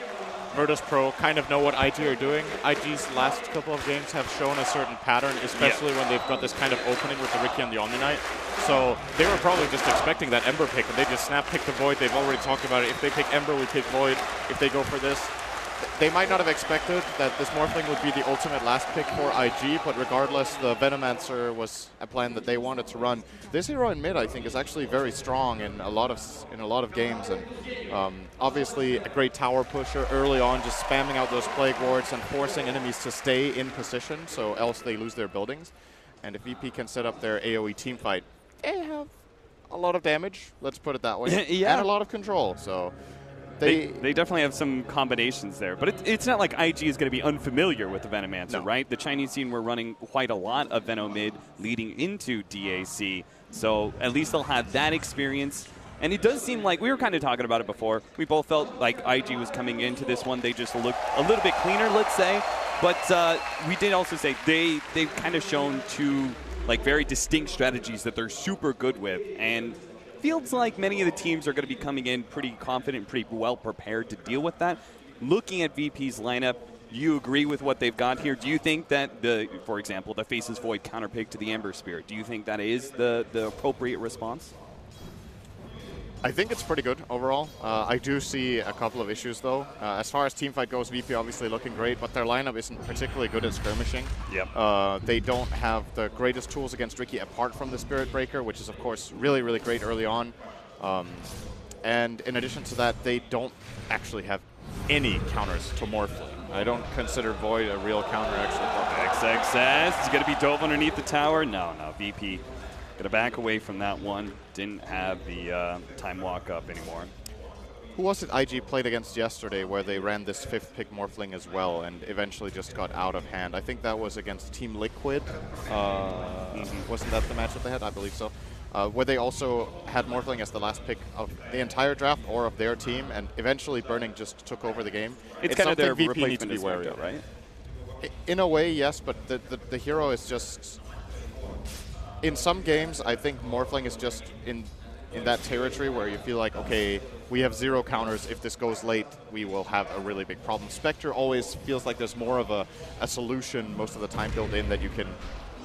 Virtus.pro kind of know what IG are doing. IG's last couple of games have shown a certain pattern, especially when they've got this kind of opening with the Ricky and the Omni Knight. So they were probably just expecting that Ember pick, and they just snap pick the Void. They've already talked about it. If they pick Ember, we pick Void. If they go for this, they might not have expected that this Morphling would be the ultimate last pick for IG, but regardless, the Venomancer was a plan that they wanted to run. This hero in mid, I think, is actually very strong in a lot of games, and obviously a great tower pusher early on, just spamming out those plague wards and forcing enemies to stay in position, so else they lose their buildings. And if VP can set up their AoE team fight, they have a lot of damage. Let's put it that way, and a lot of control. So. They definitely have some combinations there, but it's not like IG is going to be unfamiliar with the Venomancer, right? The Chinese team were running quite a lot of Veno mid leading into DAC, so at least they'll have that experience. And it does seem like, we were kind of talking about it before, we both felt like IG was coming into this one, they just looked a little bit cleaner, let's say, but we did also say they've kind of shown 2 like very distinct strategies that they're super good with, and feels like many of the teams are going to be coming in pretty confident, pretty well prepared to deal with that. Looking at VP's lineup, do you agree with what they've got here? Do you think that, for example, the Faces Void counterpick to the Ember Spirit, do you think that is the appropriate response? I think it's pretty good overall. I do see a couple of issues, though. As far as teamfight goes, VP obviously looking great, but their lineup isn't particularly good at skirmishing. Yep. They don't have the greatest tools against Ricky apart from the Spirit Breaker, which is, of course, really, really great early on. And in addition to that, they don't actually have any counters to Morphling. I don't consider Void a real counter, actually. XXS is going to be dove underneath the tower. No, VP going to back away from that one. Didn't have the time walk up anymore. Who was it IG played against yesterday where they ran this 5th pick Morphling as well and eventually just got out of hand? I think that was against Team Liquid. Wasn't that the matchup they had? I believe so. Where they also had Morphling as the last pick of the entire draft or of their team, and eventually Burning just took over the game. It's kind of their VP need to be replacement wary of, right? In a way, yes, but the hero is just... In some games, I think Morphling is just in that territory where you feel like, okay, we have 0 counters. If this goes late, we will have a really big problem. Spectre always feels like there's more of a solution most of the time built in that you can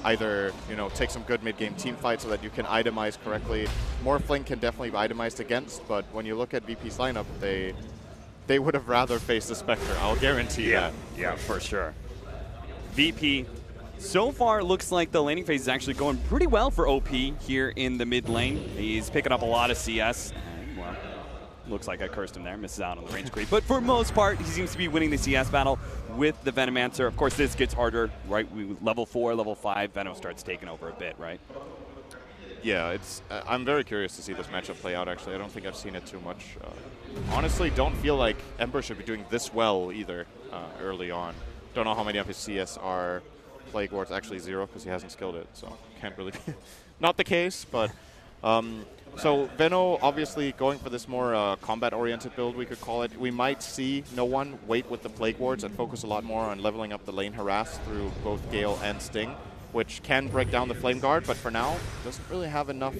either, take some good mid-game team fight so that you can itemize correctly. Morphling can definitely be itemized against, but when you look at VP's lineup, they would have rather faced the Spectre. I'll guarantee that. Yeah, for sure. VP, so far, looks like the laning phase is actually going pretty well for OP here in the mid lane. He's picking up a lot of CS. And, well, looks like I cursed him there. Misses out on the range creep. But for most part, he seems to be winning the CS battle with the Venomancer. Of course, this gets harder, right? Level 4, level 5, Venom starts taking over a bit, right? Yeah, I'm very curious to see this matchup play out, actually. I don't think I've seen it too much. Honestly, don't feel like Ember should be doing this well either early on. Don't know how many of his CS are Plague Ward's actually 0 because he hasn't skilled it, so can't really be not the case, but so Veno obviously going for this more combat-oriented build, we could call it. We might see no one wait with the Plague Wards and focus a lot more on leveling up the lane harass through both Gale and Sting, which can break down the Flame Guard, but for now doesn't really have enough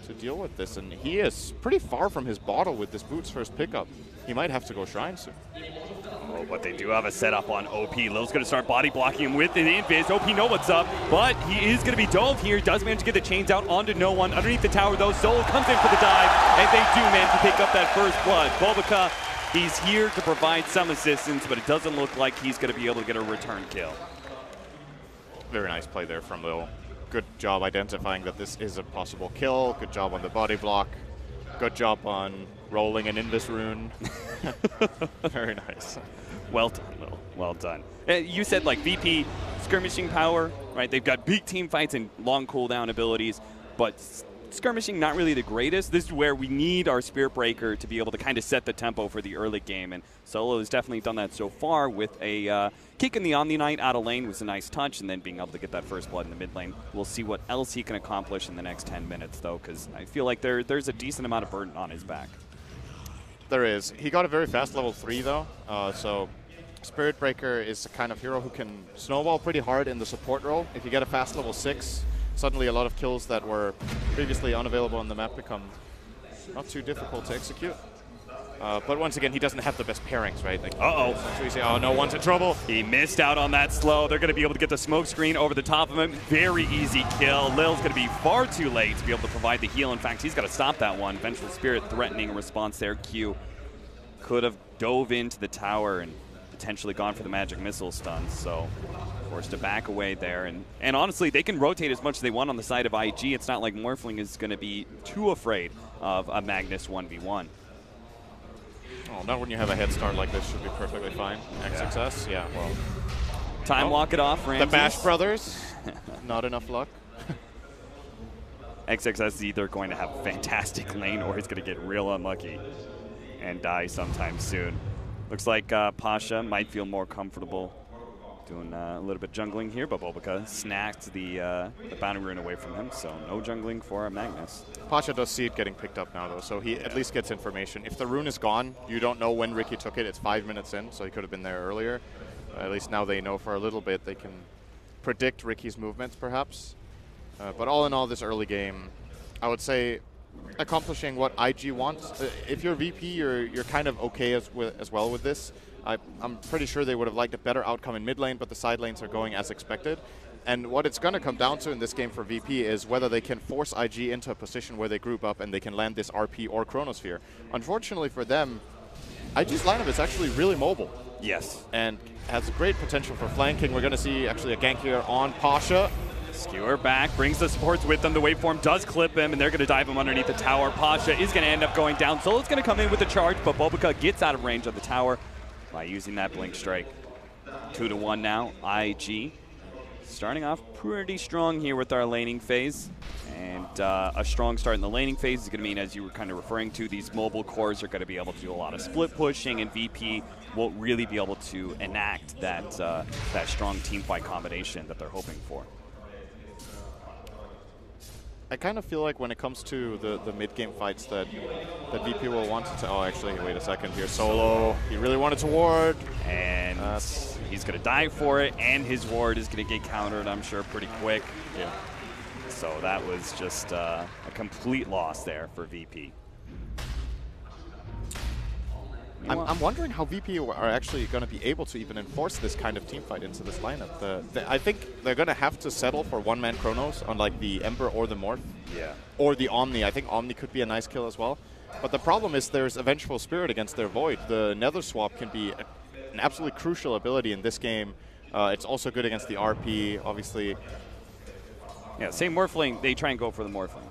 to deal with this, and he is pretty far from his bottle with this Boots first pickup. He might have to go Shrine soon. Oh, but they do have a setup on OP. Lil's going to start body blocking him with an invis. OP know what's up, but he is going to be dove here. He does manage to get the chains out onto no one. Underneath the tower, though, Solo comes in for the dive, and they do manage to pick up that first blood. Bulbaka, he's here to provide some assistance, but it doesn't look like he's going to be able to get a return kill. Very nice play there from Lil. Good job identifying that this is a possible kill. Good job on the body block. Good job on rolling an Invis rune. Very nice. Well done, Lil. Well done. You said like VP skirmishing power, right? They've got big team fights and long cooldown abilities, but skirmishing not really the greatest. This is where we need our Spirit Breaker to be able to kind of set the tempo for the early game, and Solo has definitely done that so far with a kick in the Omni Knight out of lane was a nice touch, and then being able to get that first blood in the mid lane. We'll see what else he can accomplish in the next 10 minutes, though, because I feel like there's a decent amount of burden on his back. There is. He got a very fast level 3, though, so Spirit Breaker is the kind of hero who can snowball pretty hard in the support role. If you get a fast level 6, suddenly a lot of kills that were previously unavailable on the map become not too difficult to execute. But once again, he doesn't have the best pairings, right? Like, so you say, oh, no one's in trouble. He missed out on that slow. They're going to be able to get the smoke screen over the top of him. Very easy kill. Lil's going to be far too late to be able to provide the heal. In fact, he's got to stop that one. Vengeful Spirit threatening a response there. Q could have dove into the tower and potentially gone for the magic missile stuns, so forced to back away there. And honestly, they can rotate as much as they want on the side of IG. It's not like Morphling is going to be too afraid of a Magnus 1v1. Oh, not when you have a head start like this. Should be perfectly fine. XXS, yeah, well. Time walk it off, Ramses. The Bash Brothers, not enough luck. XXS is either going to have a fantastic lane or he's going to get real unlucky and die sometime soon. Looks like Pasha might feel more comfortable doing a little bit jungling here, but Bulbaka snacked the bounty rune away from him, so no jungling for Magnus. Pasha does see it getting picked up now, though, so he at least gets information. If the rune is gone, you don't know when Ricky took it. It's 5 minutes in, so he could have been there earlier. At least now they know for a little bit. They can predict Ricky's movements, perhaps. But all in all, this early game, I would say accomplishing what IG wants. If you're VP, you're kind of okay as well with this. I'm pretty sure they would have liked a better outcome in mid lane, but the side lanes are going as expected. And what it's going to come down to in this game for VP is whether they can force IG into a position where they group up and they can land this RP or Chronosphere. Unfortunately for them, IG's lineup is actually really mobile. Yes. And has great potential for flanking. We're going to see actually a gank here on Pasha. Skewer back, brings the supports with them. The waveform does clip him, and they're going to dive him underneath the tower. Pasha is going to end up going down. Solo's going to come in with the charge, but Bulbaka gets out of range of the tower by using that Blink Strike. 2-1 now, IG. Starting off pretty strong here with our laning phase. And a strong start in the laning phase is going to mean, as you were kind of referring to, these mobile cores are going to be able to do a lot of split pushing, and VP won't really be able to enact that, that strong team fight combination that they're hoping for. I kind of feel like when it comes to the mid-game fights that VP will want to... Oh, actually, wait a second here. Solo, he really wanted to ward. And he's going to die for it, and his ward is going to get countered, I'm sure, pretty quick. Yeah. So that was just a complete loss there for VP. I'm wondering how VP are actually going to be able to even enforce this kind of team fight into this lineup. I think they're going to have to settle for one-man Chronos on like the Ember or the Morph. Yeah. Or the Omni. I think Omni could be a nice kill as well. But the problem is there's a Vengeful Spirit against their Void. The Nether Swap can be an absolutely crucial ability in this game. It's also good against the RP, obviously. Yeah, same Morphling, they try and go for the Morphling.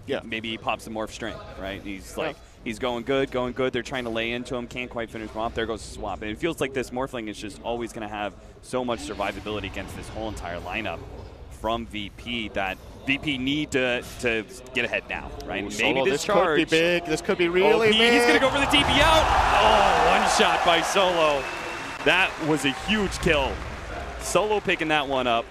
Yeah. Maybe he pops the Morph String, right? He's like... He's going good. They're trying to lay into him. Can't quite finish him off. There goes the swap. And it feels like this Morphling is just always going to have so much survivability against this whole entire lineup from VP that VP need to get ahead now, right? Ooh, maybe this could be big. This could be really big. He's going to go for the TP out. Oh, one shot by Solo. That was a huge kill. Solo picking that one up.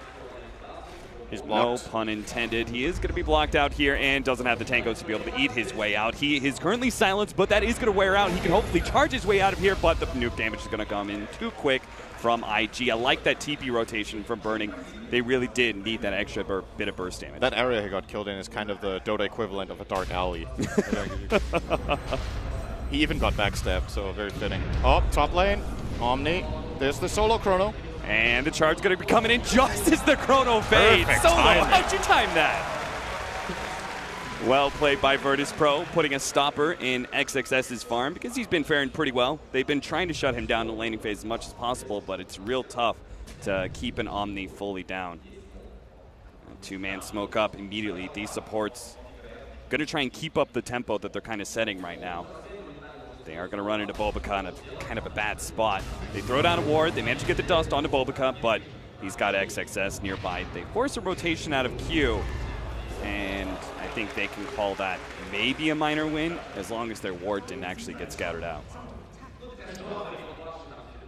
He's blocked. No pun intended. He is going to be blocked out here and doesn't have the tankos to be able to eat his way out. He is currently silenced, but that is going to wear out. He can hopefully charge his way out of here, but the nuke damage is going to come in too quick from IG. I like that TP rotation from Burning. They really did need that extra bit of burst damage. That area he got killed in is kind of the Dota equivalent of a dark alley. He even got backstabbed, so very fitting. Oh, top lane, Omni. There's the solo Chrono. And the charge is going to be coming in just as the Chrono fades. Solo, how'd you time that? Well played by Virtus.pro, putting a stopper in XXS's farm because he's been faring pretty well. They've been trying to shut him down in the laning phase as much as possible, but it's real tough to keep an Omni fully down. Two-man smoke up immediately. These supports going to try and keep up the tempo that they're kind of setting right now. They are going to run into Bulbaka in a kind of a bad spot. They throw down a ward. They manage to get the dust onto Bulbaka, but he's got XXS nearby. They force a rotation out of Q, and I think they can call that maybe a minor win as long as their ward didn't actually get scattered out.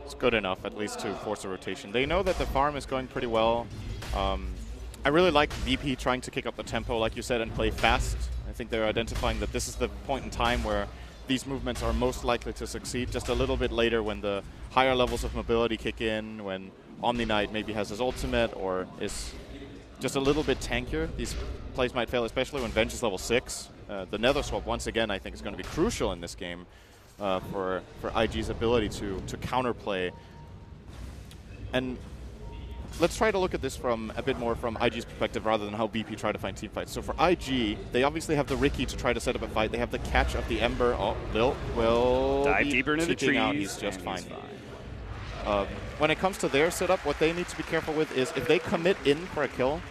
It's good enough, at least, to force a rotation. They know that the farm is going pretty well. I really like VP trying to kick up the tempo, like you said, and play fast. I think they're identifying that this is the point in time where these movements are most likely to succeed. Just a little bit later when the higher levels of mobility kick in, when Omni Knight maybe has his ultimate or is just a little bit tankier, these plays might fail, especially when Venge is level 6. The Nether Swap, once again, I think is going to be crucial in this game for IG's ability to counterplay. And let's try to look at this from a bit more from IG's perspective rather than how VP try to find team fights. So for IG, they obviously have the Riki to try to set up a fight. They have the catch of the Ember. Oh, Lil will dive deeper into the trees. Out. He's just fine. When it comes to their setup, what they need to be careful with is if they commit in for a kill,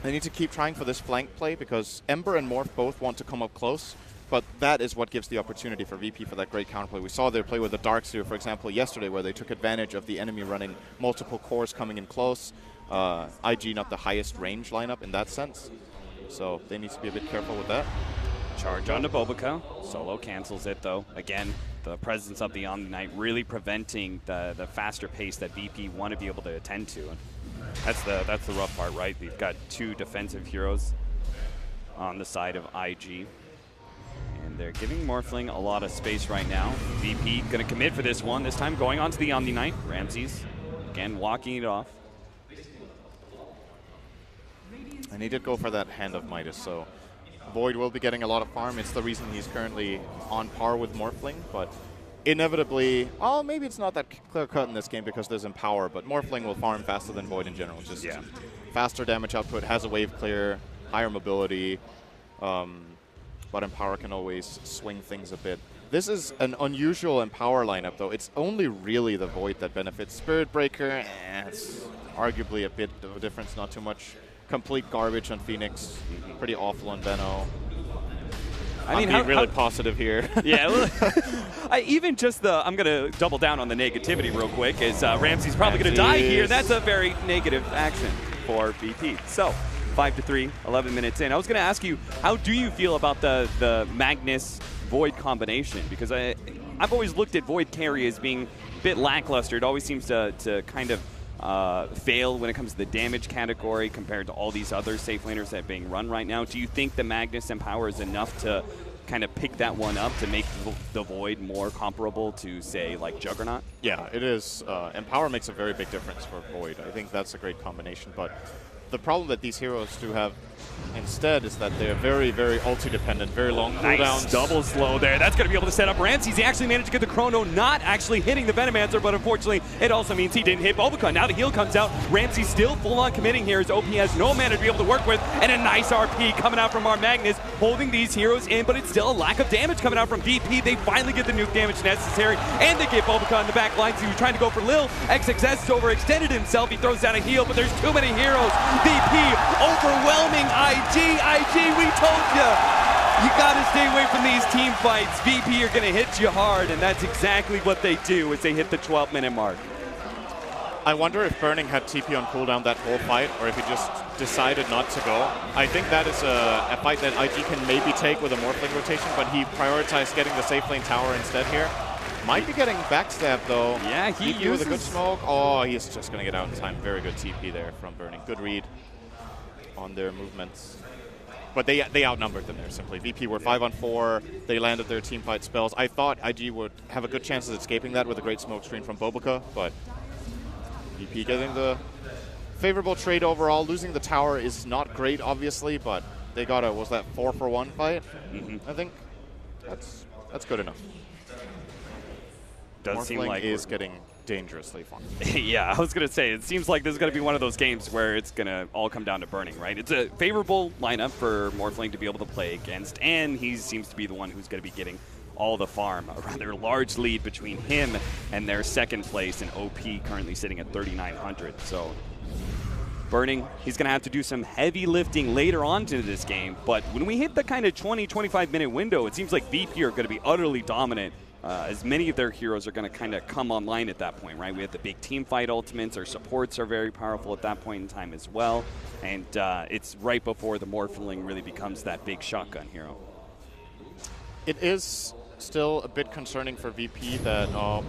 they need to keep trying for this flank play because Ember and Morph both want to come up close. But that is what gives the opportunity for VP for that great counterplay. We saw their play with the Darkseer, for example, yesterday, where they took advantage of the enemy running multiple cores coming in close. IG not the highest range lineup in that sense. So they need to be a bit careful with that. Charge onto Bulbaka. Solo cancels it, though. Again, the presence of the Omni Knight really preventing the faster pace that VP want to be able to attend to. And that's the rough part, right? We've got two defensive heroes on the side of IG. And they're giving Morphling a lot of space right now. VP going to commit for this one. This time going on to the Omni Knight. Ramses, again, walking it off. And he did go for that Hand of Midas, so Void will be getting a lot of farm. It's the reason he's currently on par with Morphling, but inevitably, oh, maybe it's not that clear-cut in this game because there's Empower, but Morphling will farm faster than Void in general. Just faster damage output, has a wave clear, higher mobility, but Empower can always swing things a bit. This is an unusual Empower lineup, though. It's only really the Void that benefits. Spirit Breaker, it's arguably a bit of a difference, not too much. Complete garbage on Phoenix, pretty awful on Benno. I mean, being really positive here. Yeah, well, even just the, I'm going to double down on the negativity real quick, is Ramsey's probably going to die here. That's a very negative action for VP. So, 5-3, 11 minutes in. I was going to ask you, how do you feel about the Magnus Void combination? Because I've always looked at Void carry as being a bit lackluster. It always seems to kind of fail when it comes to the damage category compared to all these other safe laners that are being run right now. Do you think the Magnus Empower is enough to kind of pick that one up to make the Void more comparable to, say, like Juggernaut? Yeah, it is. Empower makes a very big difference for Void. I think that's a great combination, but the problem that these heroes do have instead is that they're very, very ulti-dependent, very long cooldowns. Nice double slow there. That's going to be able to set up Ramses. He actually managed to get the Chrono, not actually hitting the Venomancer, but unfortunately, it also means he didn't hit Bulbaca. Now the heal comes out. Ramses still full-on committing here as OP has no mana to be able to work with, and a nice RP coming out from our Magnus, holding these heroes in, but it's still a lack of damage coming out from VP. They finally get the nuke damage necessary, and they get Bulbaca in the back line, so he was trying to go for Lil. XXS has overextended himself. He throws down a heal, but there's too many heroes. VP overwhelming IG. We told you. You got to stay away from these team fights. VP are going to hit you hard, and that's exactly what they do as they hit the 12-minute mark. I wonder if Burning had TP on cooldown that whole fight, or if he just decided not to go. I think that is a fight that IG can maybe take with a Morphling rotation, but he prioritized getting the safe lane tower instead here. Might be getting backstabbed, though. Yeah, he uses with a good smoke. Oh, he's just going to get out in time. Very good TP there from Burning. Good read on their movements. But they outnumbered them there, simply. VP were 5-on-4. They landed their team fight spells. I thought IG would have a good chance of escaping that with a great smoke screen from Bulbaca, but VP getting the favorable trade overall. Losing the tower is not great, obviously, but they got a, was that 4-for-1 fight? I think that's good enough. Does seem like is getting dangerously fun. Yeah, I was going to say, it seems like this is going to be one of those games where it's going to all come down to Burning, right? It's a favorable lineup for Morphling to be able to play against, and he seems to be the one who's going to be getting all the farm. A rather large lead between him and their second place, and OP currently sitting at 3,900. So Burning, he's going to have to do some heavy lifting later on to this game, but when we hit the kind of 20-25 minute window, it seems like VP are going to be utterly dominant. As many of their heroes are going to kind of come online at that point, right? We have the big team fight ultimates. Our supports are very powerful at that point in time as well. And it's right before the Morphling really becomes that big shotgun hero. It is still a bit concerning for VP that I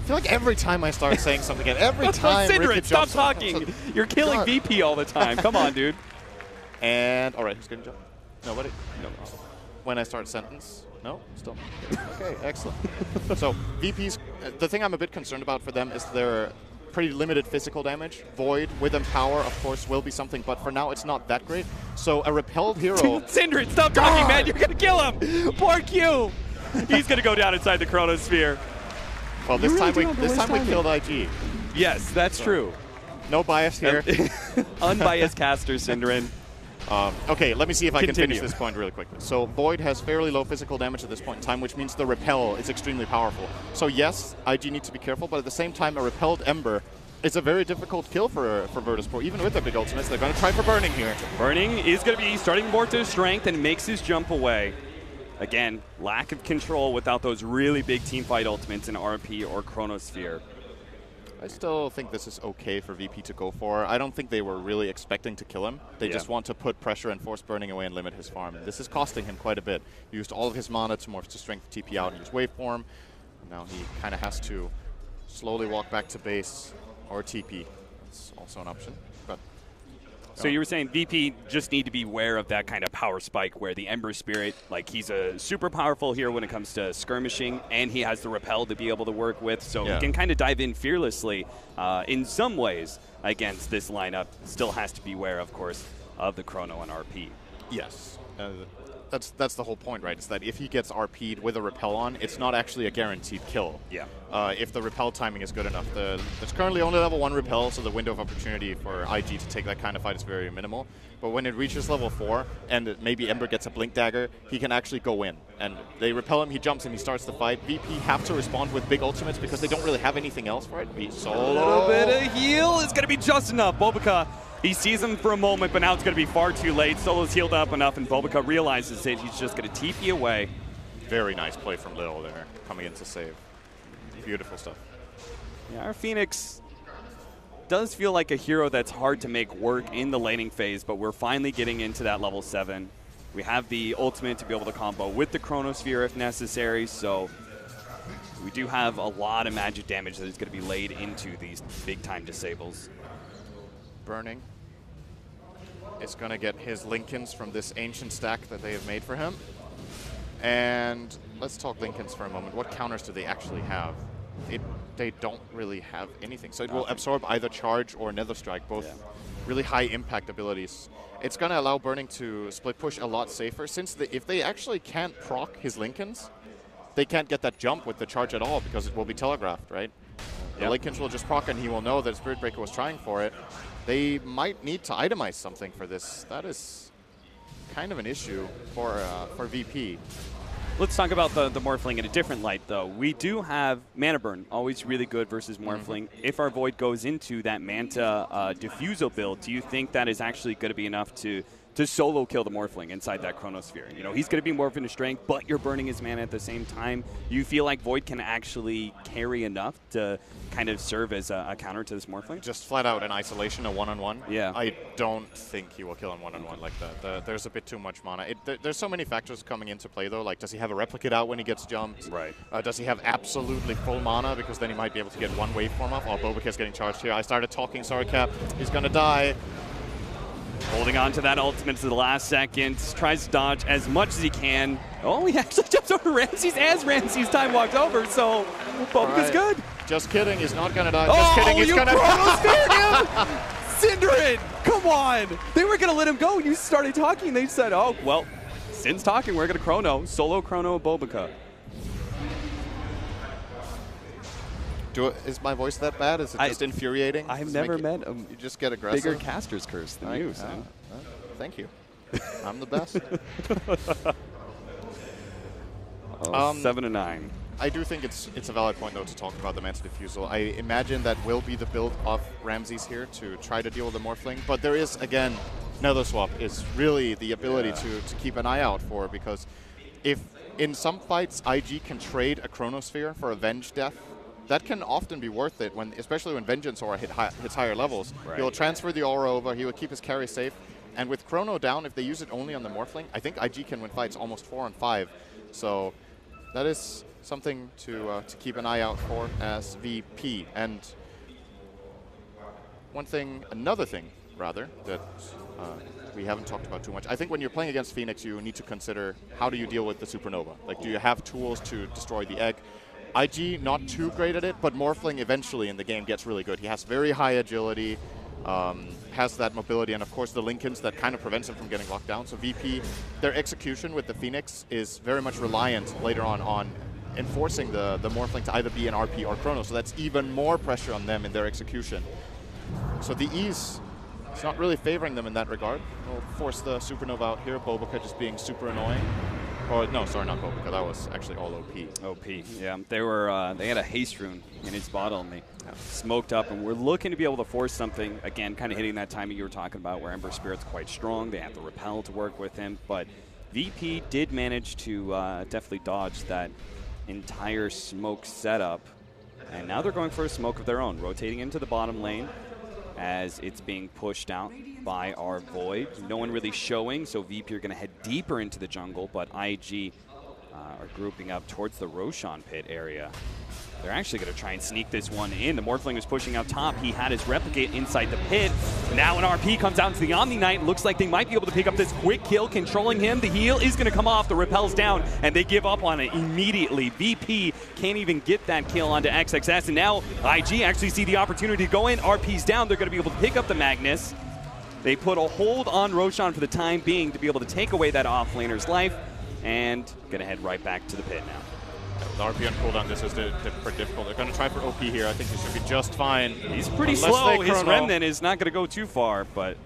feel like every time I start saying something again, every time Synderen, stop talking. You're killing God. VP all the time. Come on, dude. And, all right, who's going to jump? Nobody? No. When I start a sentence? No? Still? Okay, excellent. So, VP's, the thing I'm a bit concerned about for them is their pretty limited physical damage. Void with Empower, of course, will be something, but for now it's not that great. So, a repelled hero... Synderen, stop talking, man! You're gonna kill him! Poor Q! He's gonna go down inside the Chronosphere. Well, this time we killed IG. Yes, that's true. No bias here. Unbiased caster, Synderen. Okay, let me see if I can finish this point really quickly. So Void has fairly low physical damage at this point in time, which means the repel is extremely powerful. So yes, IG needs to be careful, but at the same time, a repelled Ember is a very difficult kill for Virtus.pro, even with their big ultimates. They're going to try for Burning here. Burning is going to be starting more to strength and makes his jump away. Again, lack of control without those really big team fight ultimates in RP or Chronosphere. I still think this is okay for VP to go for. I don't think they were really expecting to kill him. They just want to put pressure and force Burning away and limit his farm. And this is costing him quite a bit. He used all of his mana to morph to strength TP out and use waveform. Now he kind of has to slowly walk back to base or TP. That's also an option. But so you were saying VP just need to be aware of that kind of power spike where the Ember Spirit, like he's a super powerful hero when it comes to skirmishing, and he has the repel to be able to work with, so he can kind of dive in fearlessly in some ways against this lineup. Still has to be aware, of course, of the Chrono and RP. Yes. that's the whole point, right? It's that if he gets RP'd with a repel on, it's not actually a guaranteed kill. Yeah. If the repel timing is good enough. There's currently only level 1 repel, so the window of opportunity for IG to take that kind of fight is very minimal. But when it reaches level 4, and maybe Ember gets a blink dagger, he can actually go in. And they repel him, he jumps in, he starts the fight. VP have to respond with big ultimates because they don't really have anything else for it. A little bit of heal is going to be just enough. Bobica, he sees him for a moment, but now it's going to be far too late. Solo's healed up enough, and Bobica realizes it. He's just going to TP away. Very nice play from Lil there, coming in to save. Beautiful stuff. Yeah, our Phoenix does feel like a hero that's hard to make work in the laning phase, but we're finally getting into that level 7. We have the ultimate to be able to combo with the Chronosphere if necessary, so we do have a lot of magic damage that is going to be laid into these big-time disables. Burning is going to get his Lincolns from this ancient stack that they have made for him. And let's talk Lincolns for a moment. What counters do they actually have? They don't really have anything. So it will absorb either charge or Nether Strike, both really high impact abilities. It's going to allow Burning to split push a lot safer, since if they actually can't proc his Lincolns, they can't get that jump with the charge at all because it will be telegraphed, right? The Lincolns will just proc and he will know that Spirit Breaker was trying for it. They might need to itemize something for this. That is kind of an issue for VP. Let's talk about the Morphling in a different light, though. We do have Mana Burn, always really good versus Morphling. If our Void goes into that Manta Diffusal build, do you think that is actually going to be enough to solo kill the Morphling inside that Chronosphere? You know, he's going to be morphing to strength, but you're burning his mana at the same time. You feel like Void can actually carry enough to kind of serve as a counter to this Morphling? Just flat out in isolation, a one-on-one? Yeah. I don't think he will kill him one-on-one like that. There's a bit too much mana. There's so many factors coming into play, though. Like, does he have a replicate out when he gets jumped? Right. Does he have absolutely full mana? Because then he might be able to get one waveform off. Oh, Bobica's getting charged here. I started talking, sorry, Cap. He's going to die. Holding on to that ultimate to the last second. Tries to dodge as much as he can. Oh, he actually jumps over Ramses as Ramses' time walked over, so Bobica's good. Just kidding, he's not going to die. Just kidding, he's going to die. Synderen, come on. They were going to let him go. You started talking. They said, oh, well, Sin's talking. We're going to Chrono. Solo Chrono Bobica. Is my voice that bad? Is it just infuriating? I've never met a you just get aggressive. Bigger caster's curse than you, Sin. Thank you. I'm the best. 7-9. I do think it's a valid point, though, to talk about the Manta Diffusal. I imagine that will be the build of Ramses here to try to deal with the Morphling. But there is, again, Nether Swap is really the ability to keep an eye out for, because if in some fights IG can trade a Chronosphere for a Venge Death, that can often be worth it, especially when Vengeance Aura hits higher levels. Right. He'll transfer the Aura over, he will keep his carry safe, and with Chrono down, if they use it only on the Morphling, I think IG can win fights almost 4-on-5. So that is something to keep an eye out for as VP. And another thing, that we haven't talked about too much. I think when you're playing against Phoenix, you need to consider how do you deal with the Supernova. Like, do you have tools to destroy the egg? IG, not too great at it, but Morphling eventually in the game gets really good. He has very high agility, has that mobility, and of course the Lincolns that kind of prevents him from getting locked down. So VP, their execution with the Phoenix is very much reliant later on enforcing the Morphling to either be an RP or Chrono, so that's even more pressure on them in their execution. So the ease is not really favoring them in that regard. We'll force the Supernova out here, Bobica just being super annoying. Oh, no, sorry, not Bobica. That was actually all OP. OP, yeah. They had a haste rune in his bottle, and they smoked up, and we're looking to be able to force something, again, kind of hitting that timing you were talking about where Ember Spirit's quite strong. They have the repel to work with him, but VP did manage to definitely dodge that entire smoke setup, and now they're going for a smoke of their own, rotating into the bottom lane as it's being pushed out by our Void. No one really showing, so VP are going to head deeper into the jungle, but IG are grouping up towards the Roshan pit area. They're actually going to try and sneak this one in. The Morphling was pushing out top. He had his replicate inside the pit. Now an RP comes out into the Omni Knight. Looks like they might be able to pick up this quick kill, controlling him. The heal is going to come off. The repel's down, and they give up on it immediately. VP can't even get that kill onto XXS, and now IG actually see the opportunity to go in. RP's down. They're going to be able to pick up the Magnus. They put a hold on Roshan for the time being to be able to take away that off-laner's life, and gonna head right back to the pit now. With RP on cooldown, this is pretty difficult. They're going to try for OP here. I think he should be just fine. He's pretty slow. His Remnant is not going to go too far, but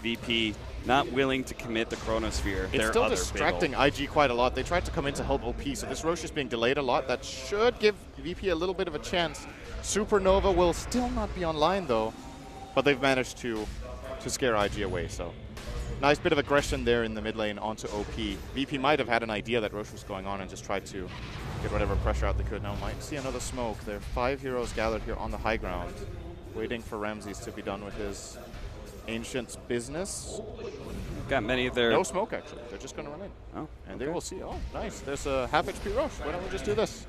VP not willing to commit the Chronosphere. It's still distracting IG quite a lot. They tried to come in to help OP, so this Rosh is being delayed a lot. That should give VP a little bit of a chance. Supernova will still not be online, though, but they've managed to scare IG away, so nice bit of aggression there in the mid lane onto OP. VP might have had an idea that Rosh was going on and just tried to get whatever pressure out they could. Now might see another smoke. There are 5 heroes gathered here on the high ground, waiting for Ramses to be done with his Ancient's business. Got many of their... No smoke, actually. They're just going to run in. Oh, and they will see. Oh, nice. There's a half HP Rosh. Why don't we just do this?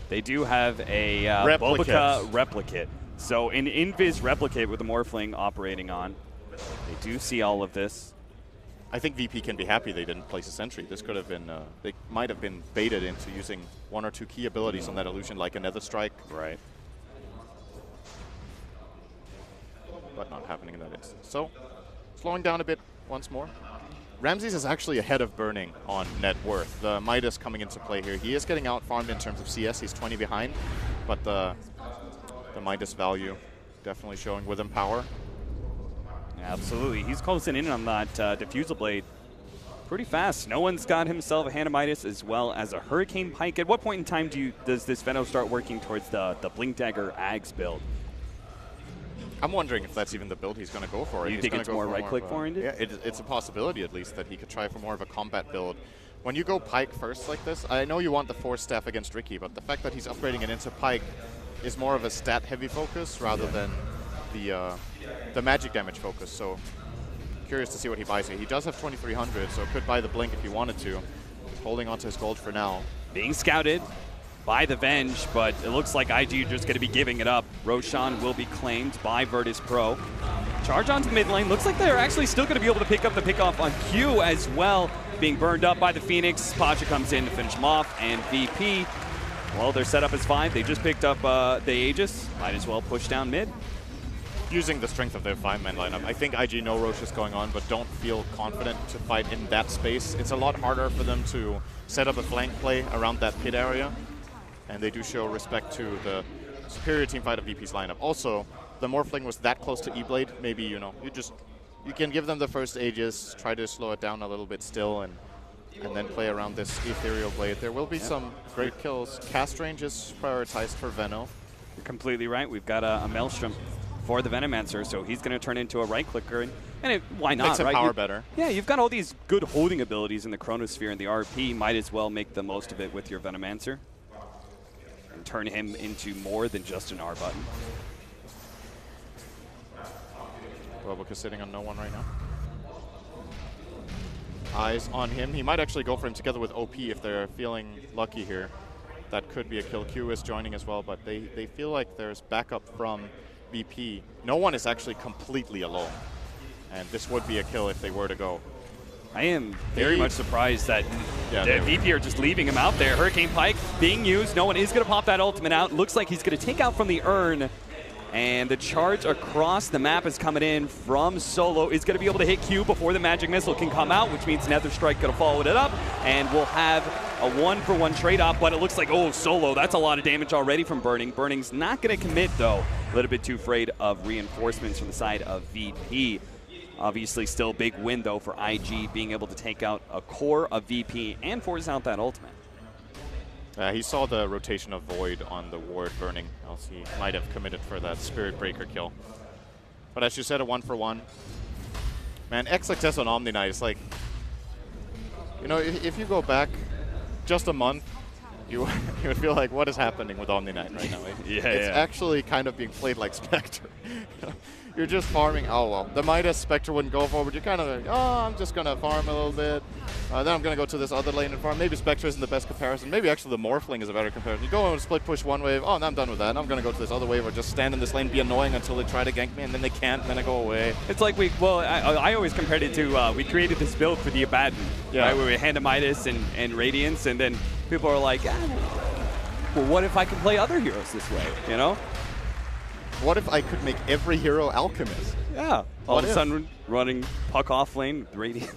They do have a Bulbaka Replicate. So an Invis Replicate with the Morphling operating on. They do see all of this. I think VP can be happy they didn't place a sentry. This could have been, they might have been baited into using 1 or 2 key abilities on that illusion, like a Nether Strike. Right. But not happening in that instance. So, slowing down a bit once more. Ramses is actually ahead of Burning on net worth. The Midas coming into play here. He is getting out farmed in terms of CS. He's 20 behind, but the Midas value definitely showing with him power. Absolutely. He's closing in on that Diffusal Blade pretty fast. No one's got himself a Hand of Midas as well as a Hurricane Pike. At what point in time does this Venom start working towards the Blink Dagger Ags build? I'm wondering if that's even the build he's going to go for. You think it's more right-click oriented? Yeah, it's a possibility at least that he could try for more of a combat build. When you go Pike first like this, I know you want the Force Staff against Ricky, but the fact that he's upgrading it into Pike is more of a stat-heavy focus rather than the magic damage focus. So curious to see what he buys here. He does have 2,300, so could buy the Blink if he wanted to. He's holding onto his gold for now. Being scouted by the Venge, but it looks like IG are just going to be giving it up. Roshan will be claimed by Virtus.pro. Charge onto mid lane. Looks like they're actually still going to be able to pick up the pickoff on Q as well. Being burned up by the Phoenix. Pacha comes in to finish him off, and VP, well, they're set up as 5. They just picked up the Aegis. Might as well push down mid. Using the strength of their 5-man lineup. I think IG know Rosh is going on, but don't feel confident to fight in that space. It's a lot harder for them to set up a flank play around that pit area, and they do show respect to the superior team fight of VP's lineup. Also, the Morphling was that close to E-Blade. Maybe, you know, you can give them the first Aegis, try to slow it down a little bit still, and then play around this Ethereal Blade. There will be some great kills. Cast range is prioritized for Veno. You're completely right. We've got a Maelstrom for the Venomancer, so he's going to turn into a right-clicker, and why not, Makes him right? power better. Yeah, you've got all these good holding abilities in the Chronosphere and the RP. Might as well make the most of it with your Venomancer and turn him into more than just an R button. Bulbaka sitting on no one right now. Eyes on him. He might actually go for him together with OP if they're feeling lucky here. That could be a kill. Q is joining as well, but they feel like there's backup from VP. No one is actually completely alone, and this would be a kill if they were to go. I am very much surprised that the VP are just leaving him out there. Hurricane Pike being used. No one is going to pop that ultimate out. Looks like he's going to take out from the urn, and the charge across the map is coming in from Solo. Is going to be able to hit Q before the magic missile can come out, which means Nether Strike going to follow it up, and we'll have a 1-for-1 trade-off, but it looks like, oh, Solo, that's a lot of damage already from Burning. Burning's not going to commit, though. A little bit too afraid of reinforcements from the side of VP. Obviously, still a big win, though, for IG, being able to take out a core of VP and force out that ultimate. He saw the rotation of Void on the ward Burning, else he might have committed for that Spirit Breaker kill. But as you said, a 1-for-1. Man, XXS on Omni Knight is like, you know, if you go back just a month, you would feel like, what is happening with Omni Knight right now? It's actually kind of being played like Spectre. You're just farming. Oh, well, the Midas Spectre wouldn't go forward. You're kind of like, oh, I'm just going to farm a little bit. Then I'm going to go to this other lane and farm. Maybe Spectre isn't the best comparison. Maybe actually the Morphling is a better comparison. You go and split push one wave. Oh, now I'm done with that. I'm going to go to this other wave or just stand in this lane, be annoying until they try to gank me, and then they can't, and then I go away. It's like I always compared it to, we created this build for the Abaddon, right, where we had Midas and Radiance, and then people are like, well, what if I can play other heroes this way, you know? What if I could make every hero Alchemist? Yeah. All of a sudden, running puck off lane with Radiant.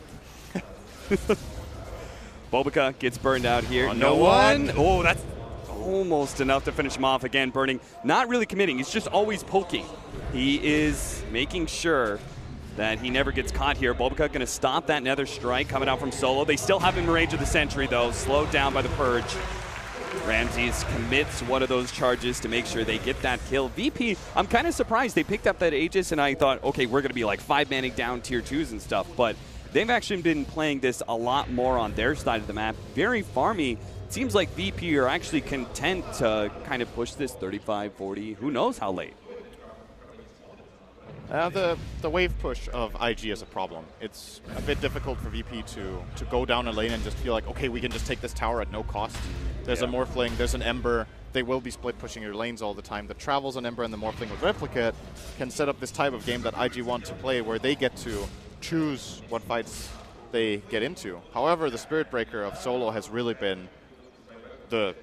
Bulbica gets burned out here. No one. Oh, that's almost enough to finish him off again. Burning, not really committing. He's just always poking. He is making sure that he never gets caught here. Bulbica going to stop that Nether Strike coming out from Solo. They still have him in range of the Sentry, though, slowed down by the Purge. Ramses commits one of those charges to make sure they get that kill. VP, I'm kind of surprised they picked up that Aegis, and I thought, okay, we're going to be like 5-manning down tier 2s and stuff, but they've actually been playing this a lot more on their side of the map. Very farmy. Seems like VP are actually content to kind of push this 35, 40, who knows how late. The wave push of IG is a problem. It's a bit difficult for VP to go down a lane and just feel like, okay, we can just take this tower at no cost. There's a Morphling, there's an Ember. They will be split pushing your lanes all the time. The Travels on Ember and the Morphling with Replicate can set up this type of game that IG want to play where they get to choose what fights they get into. However, the Spirit Breaker of Solo has really been the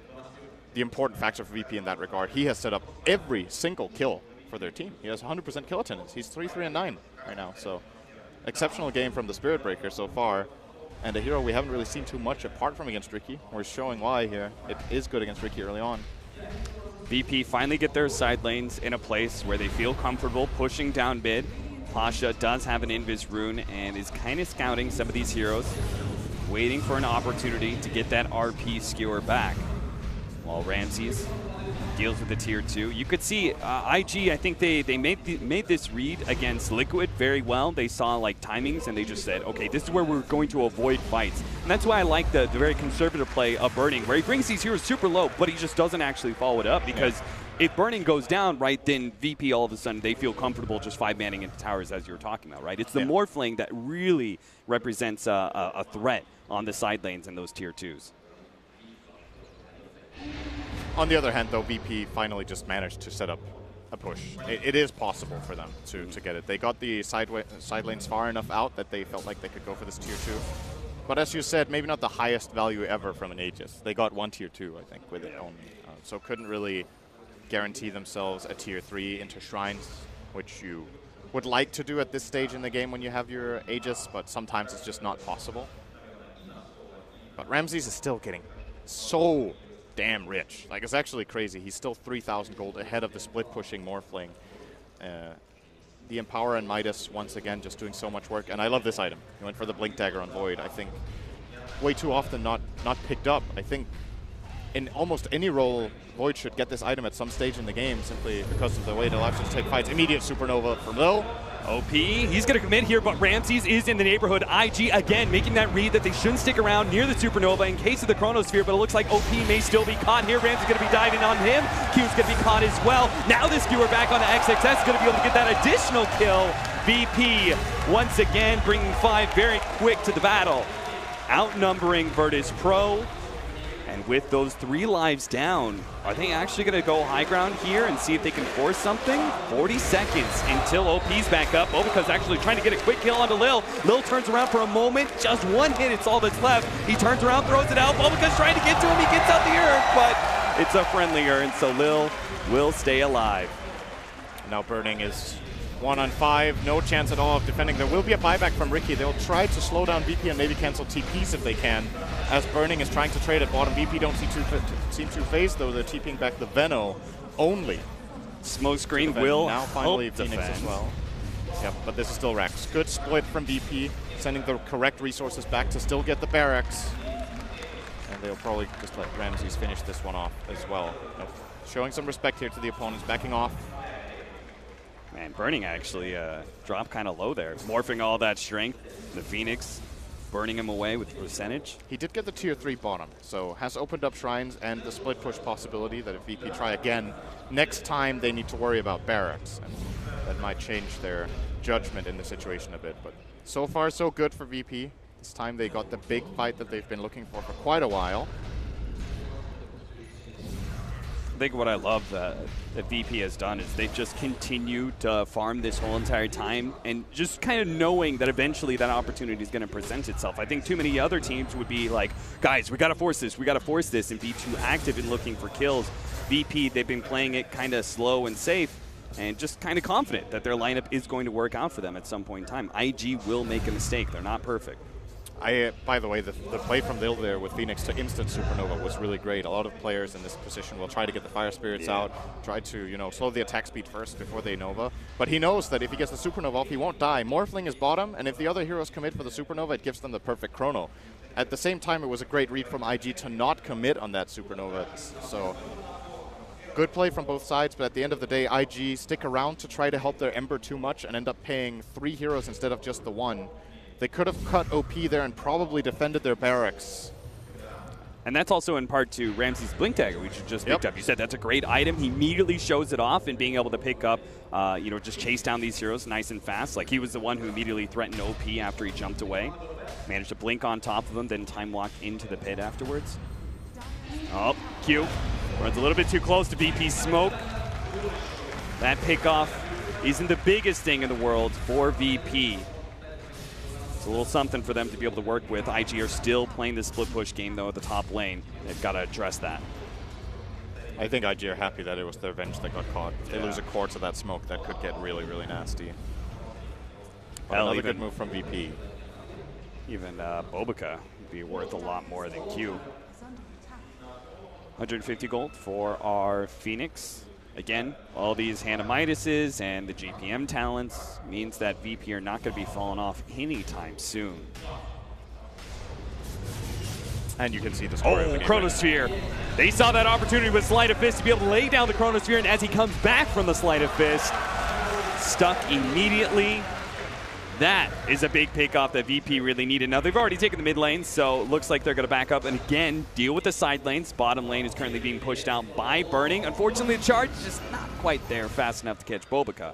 important factor for VP in that regard. He has set up every single kill for their team. He has 100% kill attendance. He's 3-3-9 right now, so exceptional game from the Spirit Breaker so far. And a hero we haven't really seen too much apart from against Riki. We're showing why here. It is good against Riki early on. VP finally get their side lanes in a place where they feel comfortable pushing down mid. Pasha does have an Invis rune and is kind of scouting some of these heroes, waiting for an opportunity to get that RP skewer back. While Ramses deals with the tier 2. You could see IG, I think they made this read against Liquid very well. They saw like timings and they just said, okay, this is where we're going to avoid fights. And that's why I like the very conservative play of Burning, where he brings these heroes super low, but he just doesn't actually follow it up, because if Burning goes down, right, then VP all of a sudden they feel comfortable just 5-manning into towers, as you were talking about, right? It's the Morphling that really represents a threat on the side lanes in those tier 2s. On the other hand, though, VP finally just managed to set up a push. It is possible for them to get it. They got the side lanes far enough out that they felt like they could go for this tier 2. But as you said, maybe not the highest value ever from an Aegis. They got one tier 2, I think, with it only. So couldn't really guarantee themselves a tier 3 into Shrines, which you would like to do at this stage in the game when you have your Aegis, but sometimes it's just not possible. But Ramses is still getting so damn rich. Like, it's actually crazy. He's still 3,000 gold ahead of the split-pushing Morphling. The Empower and Midas, once again, just doing so much work. And I love this item. He went for the Blink Dagger on Void. I think way too often not picked up. I think in almost any role, Void should get this item at some stage in the game, simply because of the way it allows you to take fights. Immediate Supernova from Lil. OP, he's going to commit here, but Ramses is in the neighborhood. IG, again, making that read that they shouldn't stick around near the Supernova in case of the Chronosphere, but it looks like OP may still be caught here. Ramses going to be diving on him. Q's going to be caught as well. Now the skewer back on the XXS is going to be able to get that additional kill. VP, once again, bringing 5 very quick to the battle. Outnumbering Virtus.pro. And with those 3 lives down, are they actually going to go high ground here and see if they can force something? 40 seconds until OP's back up. Obica's actually trying to get a quick kill onto Lil. Lil turns around for a moment. Just one hit, it's all that's left. He turns around, throws it out. Obica's trying to get to him. He gets out the urn, but it's a friendly urn, so Lil will stay alive. Now Burning is 1-on-5, no chance at all of defending. There will be a buyback from Riki. They'll try to slow down VP and maybe cancel TPs if they can, as Burning is trying to trade at bottom. VP don't seem too phased, though. They're TPing back the Veno only. Smoke screen will now finally help Phoenix defend. as well. Yep, but this is still Rex. Good split from VP, sending the correct resources back to still get the barracks. And they'll probably just let Ramses finish this one off as well. Nope. Showing some respect here to the opponents, backing off. Man, Burning actually dropped kind of low there. Morphing all that strength. The Phoenix burning him away with percentage. He did get the tier 3 bottom, so has opened up Shrines and the split push possibility that if VP try again, next time they need to worry about barracks. And that might change their judgment in the situation a bit. But so far, so good for VP. This time they got the big fight that they've been looking for quite a while. I think what I love that VP has done is they've just continued to farm this whole entire time and just kind of knowing that eventually that opportunity is going to present itself. I think too many other teams would be like, guys, we got to force this, and be too active in looking for kills. VP, they've been playing it kind of slow and safe. and just kind of confident that their lineup is going to work out for them at some point in time. IG will make a mistake. They're not perfect. By the way, the play from Lil there with Phoenix to instant Supernova was really great. A lot of players in this position will try to get the Fire Spirits out, try to, you know, slow the attack speed first before they Nova. But he knows that if he gets the Supernova off, he won't die. Morphling is bottom, and if the other heroes commit for the Supernova, it gives them the perfect chrono. At the same time, it was a great read from IG to not commit on that Supernova. So good play from both sides, but at the end of the day, IG stick around to try to help their Ember too much and end up paying 3 heroes instead of just the 1. They could have cut OP there and probably defended their barracks. And that's also in part to Ramsey's Blink Dagger, which you just picked up. You said that's a great item. He immediately shows it off, and being able to pick up, you know, just chase down these heroes nice and fast. Like, he was the one who immediately threatened OP after he jumped away. Managed to blink on top of him, then time walk into the pit afterwards. Oh, Q runs a little bit too close to VP's smoke. That pickoff isn't the biggest thing in the world for VP. It's a little something for them to be able to work with. IG are still playing this split push game, though, at the top lane. They've got to address that. I think IG are happy that it was their Venge that got caught. If they lose a core to that smoke, that could get really, really nasty. Another good move from VP. Even Bobica would be worth a lot more than Q. 150 gold for our Phoenix. Again, all these Hanamiduses and the GPM talents means that VP are not going to be falling off anytime soon. And you can see the score. Oh, Chronosphere. They saw that opportunity with Sleight of Fist to be able to lay down the Chronosphere, and as he comes back from the Sleight of Fist, stuck immediately. That is a big pickoff that VP really needed. Now, they've already taken the mid lane, so it looks like they're going to back up and again deal with the side lanes. Bottom lane is currently being pushed out by Burning. Unfortunately, the charge is just not quite there fast enough to catch Bobica.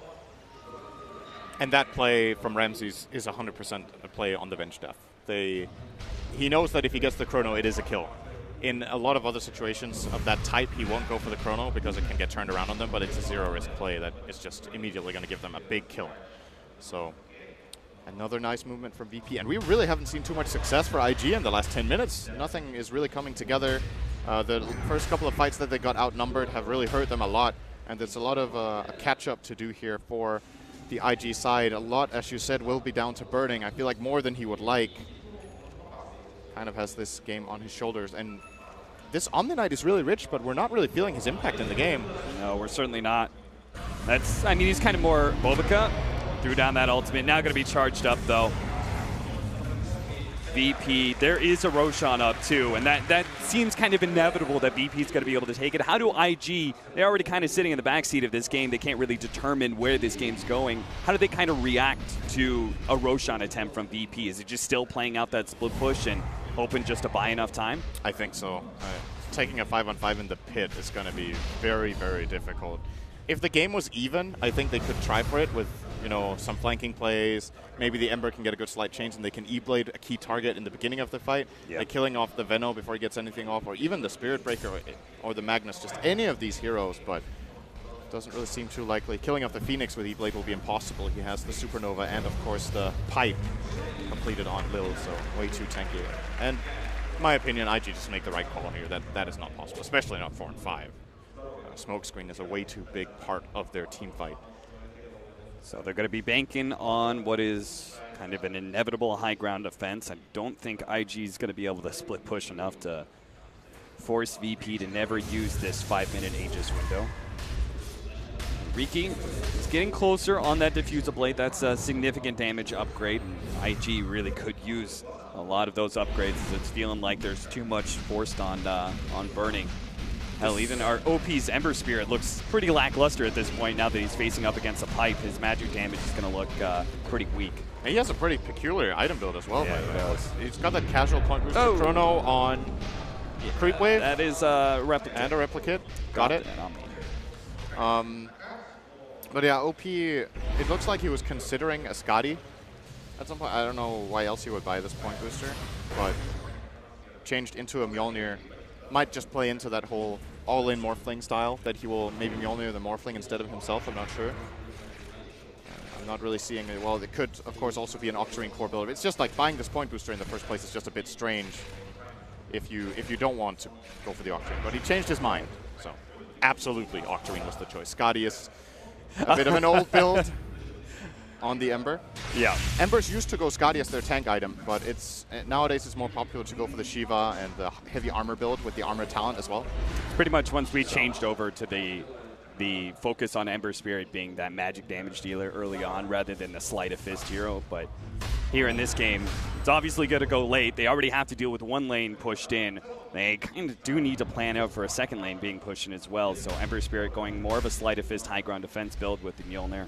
And that play from Ramses is 100% a play on the Venge Death. He knows that if he gets the chrono, it is a kill. In a lot of other situations of that type, he won't go for the chrono because it can get turned around on them, but it's a zero-risk play that is just immediately going to give them a big kill. So another nice movement from VP, and we really haven't seen too much success for IG in the last 10 minutes. Nothing is really coming together. The first couple of fights that they got outnumbered have really hurt them a lot, and there's a lot of a catch-up to do here for the IG side. A lot, as you said, will be down to Burning. I feel like more than he would like. Kind of has this game on his shoulders, and this Omni Knight is really rich, but we're not really feeling his impact in the game. No, we're certainly not. I mean, he's kind of more Bobica. Threw down that ultimate. Now going to be charged up, though. VP, there is a Roshan up, too, and that seems kind of inevitable that VP is going to be able to take it. How do IG, they're already kind of sitting in the backseat of this game. They can't really determine where this game's going. How do they kind of react to a Roshan attempt from VP? Is it just still playing out that split push and hoping just to buy enough time? I think so. Taking a 5-on-5 in the pit is going to be very, very difficult. If the game was even, I think they could try for it with, you know, some flanking plays. Maybe the Ember can get a good slight change and they can E-Blade a key target in the beginning of the fight, like killing off the Venno before he gets anything off, or even the Spirit Breaker or the Magnus, just any of these heroes, but doesn't really seem too likely. Killing off the Phoenix with E-Blade will be impossible. He has the Supernova and, of course, the Pipe completed on Lil, so way too tanky. And in my opinion, IG just make the right call here. That is not possible, especially not 4 and 5. Smokescreen is a way too big part of their team fight. So they're going to be banking on what is kind of an inevitable high ground offense. I don't think IG is going to be able to split push enough to force VP to never use this 5-minute Aegis window. Riki is getting closer on that Diffuser Blade. That's a significant damage upgrade. IG really could use a lot of those upgrades, as it's feeling like there's too much forced on Burning. Hell, even our OP's Ember Spirit looks pretty lackluster at this point now that he's facing up against a Pipe. His magic damage is going to look pretty weak. And he has a pretty peculiar item build as well. Yeah, he's got that casual point booster chrono on Creep Wave. That is a Replicate. And a Replicate. Got it. But yeah, OP, it looks like he was considering a Skadi at some point. I don't know why else he would buy this point booster, but changed into a Mjolnir. Might just play into that whole all-in Morphling style that he will maybe Mjolnir the Morphling instead of himself. I'm not sure. I'm not really seeing it. Well, it could, of course, also be an Octarine core build. It's just like buying this point booster in the first place is just a bit strange if you don't want to go for the Octarine. But he changed his mind. So absolutely, Octarine was the choice. Skadi is A bit of an old build on the Ember. Yeah. Embers used to go Skadi as their tank item, but nowadays it's more popular to go for the Shiva and the heavy armor build with the armor talent as well. Pretty much once we changed over to the focus on Ember Spirit being that magic damage dealer early on rather than the sleight of fist hero. But here in this game, it's obviously going to go late. They already have to deal with one lane pushed in. They kind of do need to plan out for a second lane being pushed in as well. So Ember Spirit going more of a sleight of fist high ground defense build with the Mjolnir.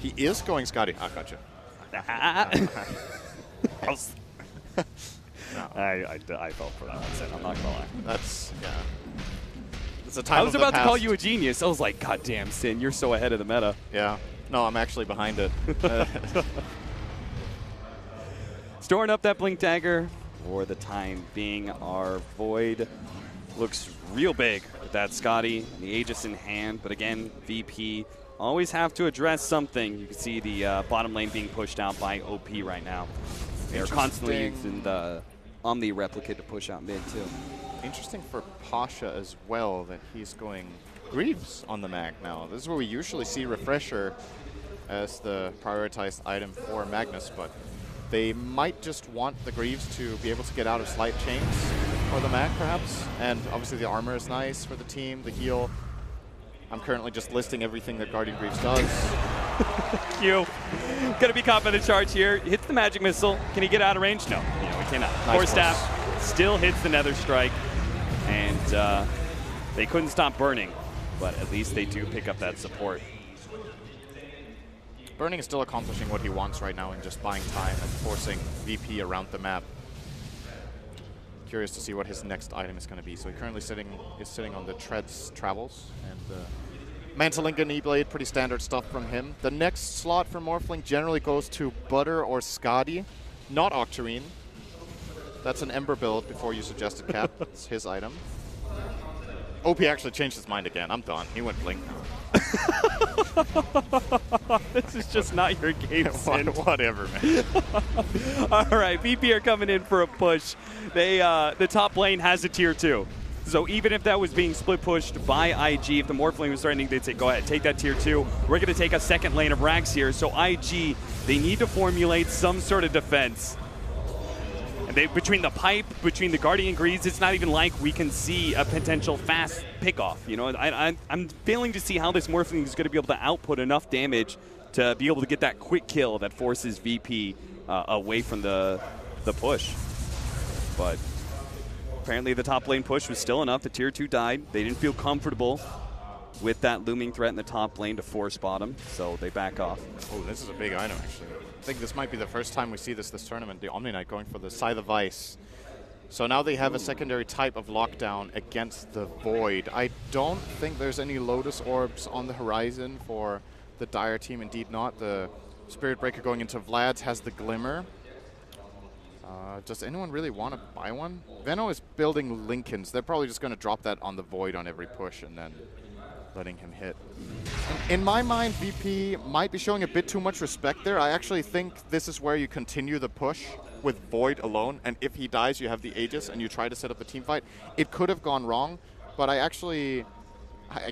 He is going Skadi. Ah, gotcha. I fell for that one, I'm not going to lie. That's, yeah. It's a time I was about to call you a genius. I was like, God damn, Sin, you're so ahead of the meta. Yeah. No, I'm actually behind it. Storing up that Blink Dagger for the time being. Our Void looks real big with that Skadi and the Aegis in hand. But again, VP always have to address something. You can see the bottom lane being pushed out by OP right now. They're constantly using the Omni Replica to push out mid too. Interesting for Pasha as well that he's going Greaves on the mag now. This is where we usually see Refresher as the prioritized item for Magnus, but they might just want the Greaves to be able to get out of slight chains for the mag perhaps. And obviously the armor is nice for the team, the heal. I'm currently just listing everything that Guardian Greaves does. You gonna be caught by the charge here. Hits the magic missile. Can he get out of range? No, he cannot. Nice Force Staff still hits the Nether Strike, and they couldn't stop burning, but at least they do pick up that support. Burning is still accomplishing what he wants right now and just buying time and forcing VP around the map. Curious to see what his next item is going to be. So he currently is sitting on the Treads Travels and Mantling and E-Blade, pretty standard stuff from him. The next slot for Morphling generally goes to Butter or Skadi, not Octarine. That's an Ember build before you suggested Cap. It's his item. OP actually changed his mind again. I'm done. He went Blink now. This is just not your game, Sin. Whatever, man. All right, VP are coming in for a push. They the top lane has a tier 2. So even if that was being split pushed by IG, if the Morphling was threatening, they'd say, go ahead, take that tier 2. We're going to take a second lane of Rax here. So IG, they need to formulate some sort of defense. And between the pipe, between the Guardian Greaves, it's not even like we can see a potential fast pickoff. You know, I'm failing to see how this Morphling is going to be able to output enough damage to be able to get that quick kill that forces VP away from the push. But apparently the top lane push was still enough. The tier 2 died. They didn't feel comfortable with that looming threat in the top lane to force bottom, so they back off. Oh, this is a big item, actually. I think this might be the first time we see this tournament, the Omni Knight going for the Scythe of Ice. So now they have a secondary type of lockdown against the Void. I don't think there's any Lotus Orbs on the horizon for the Dire team. Indeed not. The Spirit Breaker going into Vlad's has the Glimmer. Does anyone really want to buy one? Venno is building Lincolns. They're probably just going to drop that on the Void on every push and then letting him hit. In my mind, VP might be showing a bit too much respect there. I actually think this is where you continue the push with Void alone, and if he dies, you have the Aegis and you try to set up a team fight. It could have gone wrong, but I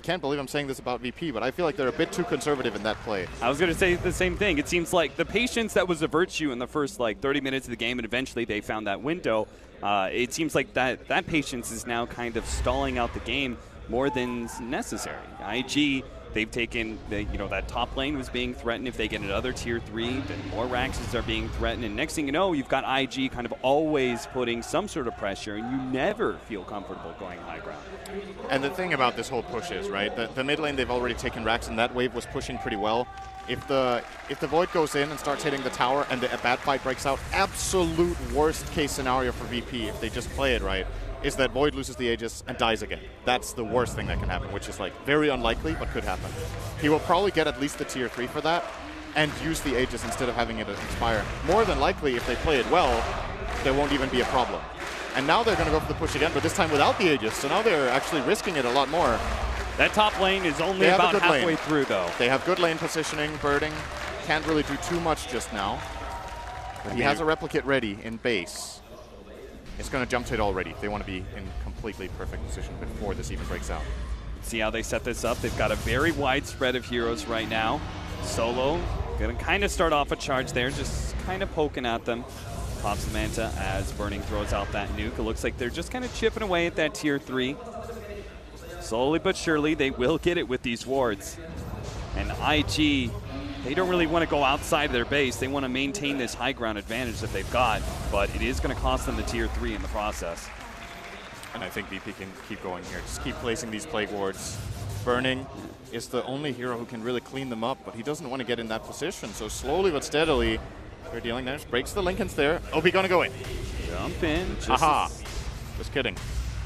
can't believe I'm saying this about VP, but I feel like they're a bit too conservative in that play. I was going to say the same thing. It seems like the patience that was a virtue in the first 30 minutes of the game, and eventually they found that window. It seems like that patience is now kind of stalling out the game more than necessary. IG, they've taken, that top lane was being threatened. If they get another tier 3, then more Raxes are being threatened. And next thing you know, you've got IG kind of always putting some sort of pressure, and you never feel comfortable going high ground. And the thing about this whole push is, right, the mid lane, they've already taken Rax, and that wave was pushing pretty well. If the Void goes in and starts hitting the tower and a bad fight breaks out, absolute worst case scenario for VP, if they just play it right, is that Void loses the Aegis and dies again. That's the worst thing that can happen, which is very unlikely, but could happen. He will probably get at least the tier 3 for that and use the Aegis instead of having it expire. More than likely, if they play it well, there won't even be a problem. And now they're going to go for the push again, but this time without the Aegis, so now they're actually risking it a lot more. That top lane is only about halfway through, though. They have good lane positioning. Birding can't really do too much just now. But he has a replicate ready in base. It's going to jump to it already. They want to be in completely perfect position before this even breaks out. See how they set this up. They've got a very wide spread of heroes right now. Solo gonna kind of start off a charge there, just kind of poking at them. Pops the Manta as Burning throws out that nuke. It looks like they're just kind of chipping away at that tier 3. Slowly but surely, they will get it with these wards. And IG, they don't really want to go outside of their base. They want to maintain this high ground advantage that they've got, but it is going to cost them the tier 3 in the process. And I think VP can keep going here. Just keep placing these plague wards. Burning is the only hero who can really clean them up, but he doesn't want to get in that position. So slowly but steadily, they're dealing damage. Breaks the Linken's there. OP gonna go in. Jump in. Aha. Just kidding.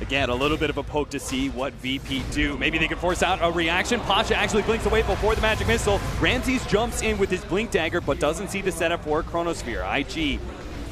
Again, a little bit of a poke to see what VP do. Maybe they can force out a reaction. Pasha actually blinks away before the magic missile. Ramses jumps in with his blink dagger, but doesn't see the setup for Chronosphere. IG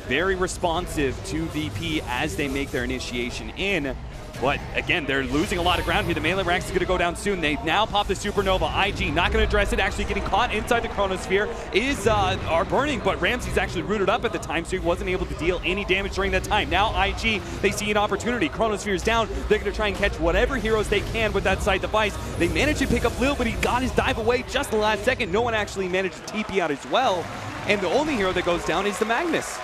very responsive to VP as they make their initiation in. But again, they're losing a lot of ground here. The melee ranks is going to go down soon. They now pop the Supernova. IG not going to address it. Actually getting caught inside the Chronosphere is are Burning, but Ramses actually rooted up at the time, so he wasn't able to deal any damage during that time. Now IG, they see an opportunity. Chronosphere's down. They're going to try and catch whatever heroes they can with that side device. They managed to pick up Lil, but he got his dive away just in the last second. No one actually managed to TP out as well. And the only hero that goes down is the Magnus.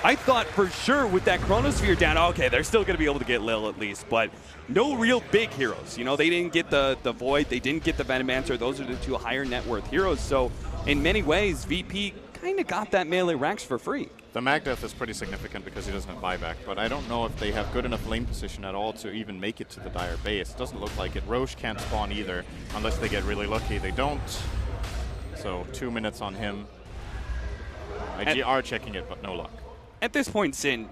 I thought for sure with that Chronosphere down, okay, they're still going to be able to get Lil at least, but no real big heroes. You know, they didn't get the Void, they didn't get the Venomancer. Those are the 2 higher net worth heroes. So in many ways, VP kind of got that melee ranks for free. The Mag Death is pretty significant because he doesn't have buyback, but I don't know if they have good enough lane position at all to even make it to the Dire base. It doesn't look like it. Roche can't spawn either, unless they get really lucky. They don't. So 2 minutes on him. IG are checking it, but no luck. At this point, Sin,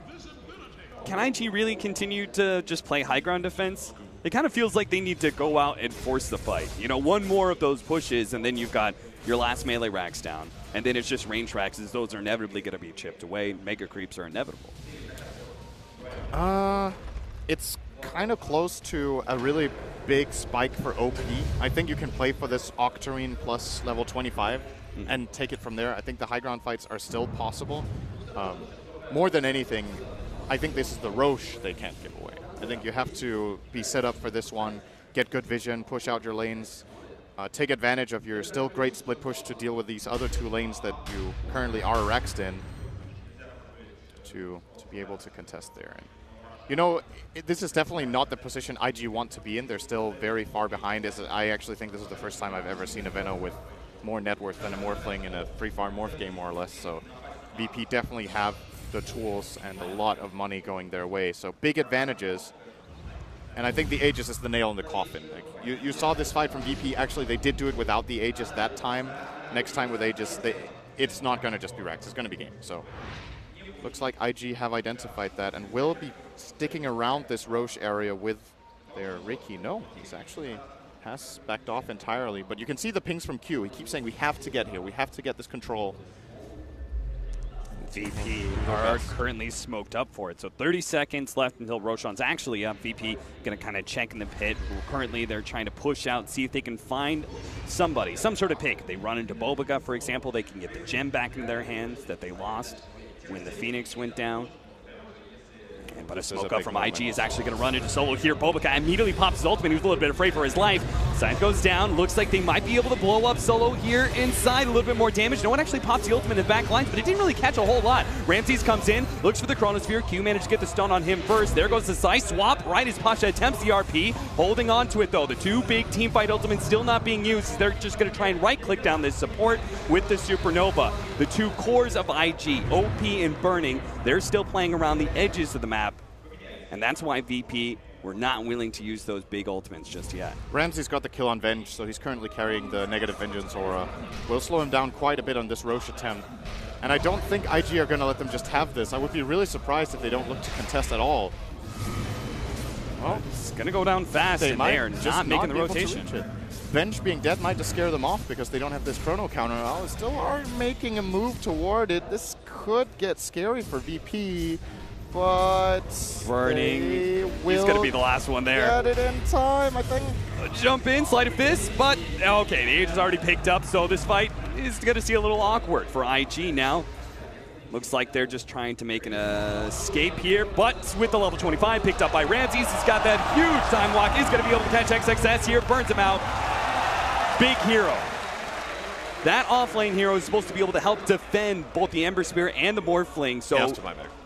can IG really continue to just play high ground defense? It kind of feels like they need to go out and force the fight. You know, one more of those pushes, and then you've got your last melee racks down. And then it's just range racks, as those are inevitably going to be chipped away. Mega creeps are inevitable. It's kind of close to a really big spike for OP. I think you can play for this Octarine plus level 25 and take it from there. I think the high ground fights are still possible. More than anything, I think this is the Roche they can't give away. I think you have to be set up for this one, get good vision, push out your lanes, take advantage of your still great split push to deal with these other 2 lanes that you currently are Rexed in to be able to contest there. And, you know, this is definitely not the position IG want to be in. They're still very far behind. I actually think this is the first time I've ever seen a Veno with more net worth than a Morphling in a free farm morph game, more or less. So VP definitely have the tools and a lot of money going their way. So big advantages. And I think the Aegis is the nail in the coffin. Like you saw this fight from VP. Actually, they did do it without the Aegis that time. Next time with Aegis, it's not going to just be Rex. It's going to be game. So looks like IG have identified that and will be sticking around this Roche area with their Reiki. No, he's actually has backed off entirely. But you can see the pings from Q. He keeps saying, we have to get here. We have to get this control. VP are currently smoked up for it. So 30 seconds left until Roshan's actually up. VP going to kind of check in the pit. Currently, they're trying to push out, see if they can find somebody, some sort of pick. They run into Bobaga, for example. They can get the gem back in their hands that they lost when the Phoenix went down. But a smoke up from IG is actually going to run into Solo here. Bobaca immediately pops his ultimate. He was a little bit afraid for his life. Scythe goes down. Looks like they might be able to blow up Solo here inside. A little bit more damage. No one actually pops the ultimate in the back lines, but it didn't really catch a whole lot. Ramses comes in, looks for the Chronosphere. Q managed to get the stun on him first. There goes the Scythe swap right as Pasha attempts the RP. Holding on to it though. The 2 big team fight ultimates still not being used. They're just going to try and right click down this support with the Supernova. The 2 cores of IG, OP and Burning, they're still playing around the edges of the map. And that's why VP were not willing to use those big ultimates just yet. Ramsey's got the kill on Venge, so he's currently carrying the negative Vengeance aura. Will slow him down quite a bit on this Roche attempt. And I don't think IG are going to let them just have this. I would be really surprised if they don't look to contest at all. Well, it's going to go down fast, and they are not making the rotation. Venge being dead might just scare them off because they don't have this chrono counter. Oh, still are making a move toward it. This could get scary for VP. But Burning, he's going to be the last one there. Get it in time, I think. Jump in, Sleight of Fist, but okay, the Age is already picked up, so this fight is going to see a little awkward for IG now. Looks like they're just trying to make an escape here, but with the level 25 picked up by Ramses, he's got that huge time walk. He's going to be able to catch XXS here, burns him out. Big hero. That off-lane hero is supposed to be able to help defend both the Ember Spear and the Morphling, so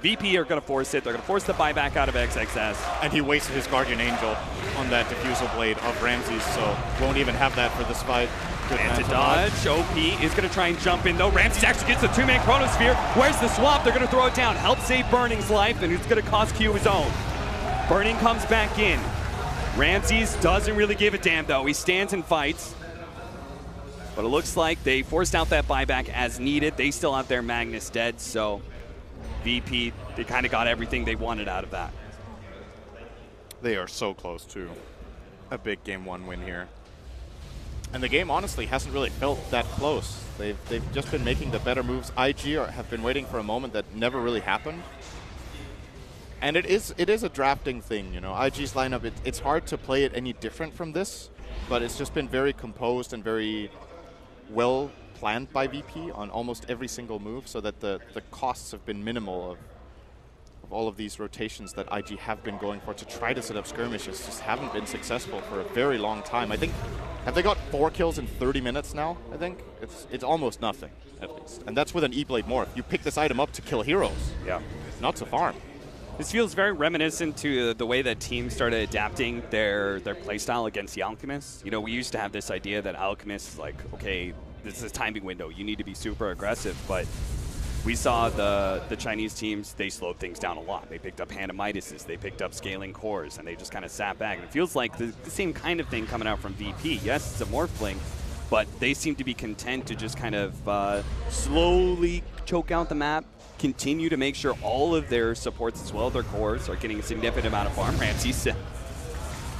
VP are going to force it. They're going to force the buyback out of XXS. And he wasted his Guardian Angel on that Diffusal Blade of Ramses, so won't even have that for this fight. Good and to dodge, OP is going to try and jump in, though. Ramses actually gets the 2-man Chronosphere. Where's the swap? They're going to throw it down. Help save Burning's life, and it's going to cost Q his own. Burning comes back in. Ramses doesn't really give a damn, though. He stands and fights. But it looks like they forced out that buyback as needed. They still have their Magnus dead, so VP, they kind of got everything they wanted out of that. They are so close to a big Game 1 win here. And the game, honestly, hasn't really felt that close. They've just been making the better moves. IG have been waiting for a moment that never really happened. And it is a drafting thing, you know. IG's lineup, it's hard to play it any different from this, but it's just been very composed and very well planned by VP on almost every single move, so that the costs have been minimal of all of these rotations that IG have been going for to try to set up skirmishes. Just haven't been successful for a very long time. I think, have they got 4 kills in 30 minutes now? I think it's almost nothing, at least. And that's with an E-Blade Morph. You pick this item up to kill heroes, not to farm. This feels very reminiscent to the way that teams started adapting their playstyle against the Alchemists. You know, we used to have this idea that Alchemists, like, okay, this is a timing window. You need to be super aggressive, but we saw the Chinese teams, they slowed things down a lot. They picked up Hanamitises, they picked up scaling cores, and they just kind of sat back. And it feels like the same kind of thing coming out from VP. Yes, it's a Morphling, but they seem to be content to just kind of slowly choke out the map, continue to make sure all of their supports as well, their cores, are getting a significant amount of farm. Ramses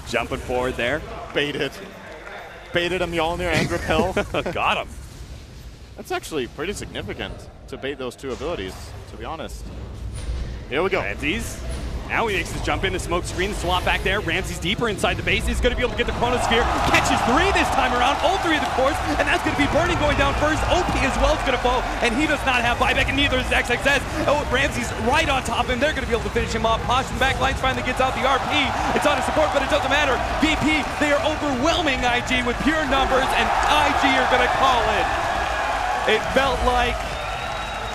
jumping forward there. Baited a Mjolnir and Repel. Got him. That's actually pretty significant to bait those 2 abilities, to be honest. Here we go. Ramses. Now he makes this jump in, the smoke screen, the swap back there. Ramses deeper inside the base. He's going to be able to get the Chronosphere. Catches 3 this time around, all 3 of the cores, and that's going to be Burning going down first. OP as well is going to fall, and he does not have buyback, and neither is XXS. Oh, Ramses right on top of him. They're going to be able to finish him off. Posh from backlines finally gets out the RP. It's on his support, but it doesn't matter. VP, they are overwhelming IG with pure numbers, and IG are going to call it. It felt like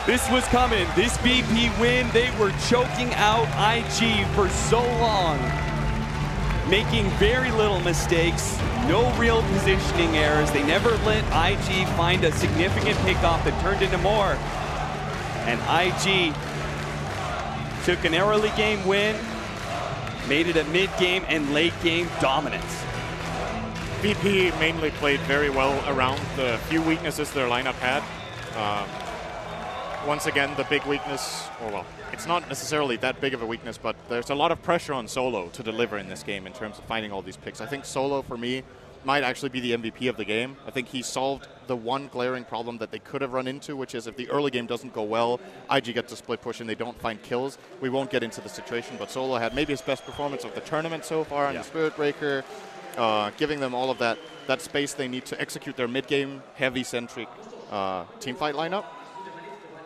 this was coming. This VP win, they were choking out IG for so long, making very little mistakes, no real positioning errors. They never let IG find a significant pickoff that turned into more. And IG took an early game win, made it a mid-game and late-game dominance. VP mainly played very well around the few weaknesses their lineup had. Once again, the big weakness, or well, it's not necessarily that big of a weakness, but there's a lot of pressure on Solo to deliver in this game in terms of finding all these picks. I think Solo, for me, might actually be the MVP of the game. I think he solved the one glaring problem that they could have run into, which is if the early game doesn't go well, IG gets a split push and they don't find kills, we won't get into the situation. But Solo had maybe his best performance of the tournament so far on the Spirit Breaker, giving them all of that space they need to execute their mid-game, heavy-centric teamfight lineup.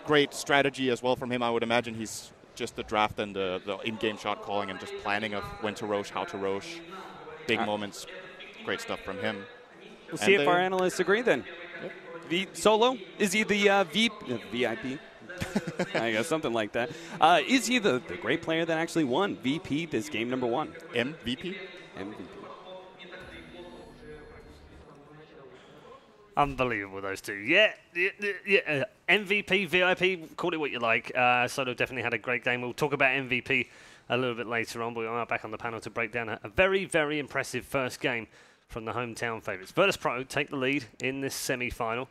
Great strategy as well from him. I would imagine he's just the draft and the in-game shot calling and just planning of when to rosh, how to rosh. Big moments. Great stuff from him. We'll see if our analysts agree then. Yep. Solo, is he the VIP? I guess something like that. Is he the great player that actually won VP this game number 1? MVP? MVP. Unbelievable, those two. Yeah. MVP, VIP, call it what you like. Solo definitely had a great game. We'll talk about MVP a little bit later on, but we are back on the panel to break down a very, very impressive first game from the hometown favourites. Virtus.pro take the lead in this semi-final.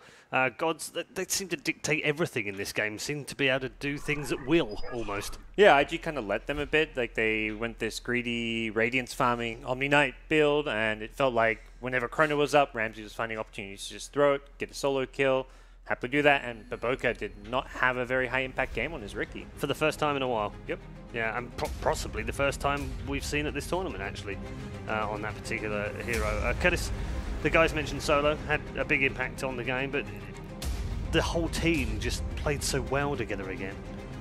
Gods, they seem to dictate everything in this game, seem to be able to do things at will, almost. Yeah, IG kind of let them a bit. Like, they went this greedy Radiance farming Omni Knight build, and it felt like whenever Chrono was up, Ramses was finding opportunities to just throw it, get a solo kill, happily do that, and Baboka did not have a very high impact game on his Riki. For the first time in a while. Yep. Yeah, and possibly the first time we've seen at this tournament, actually, on that particular hero. Curtis, the guys mentioned Solo, had a big impact on the game, but the whole team just played so well together again.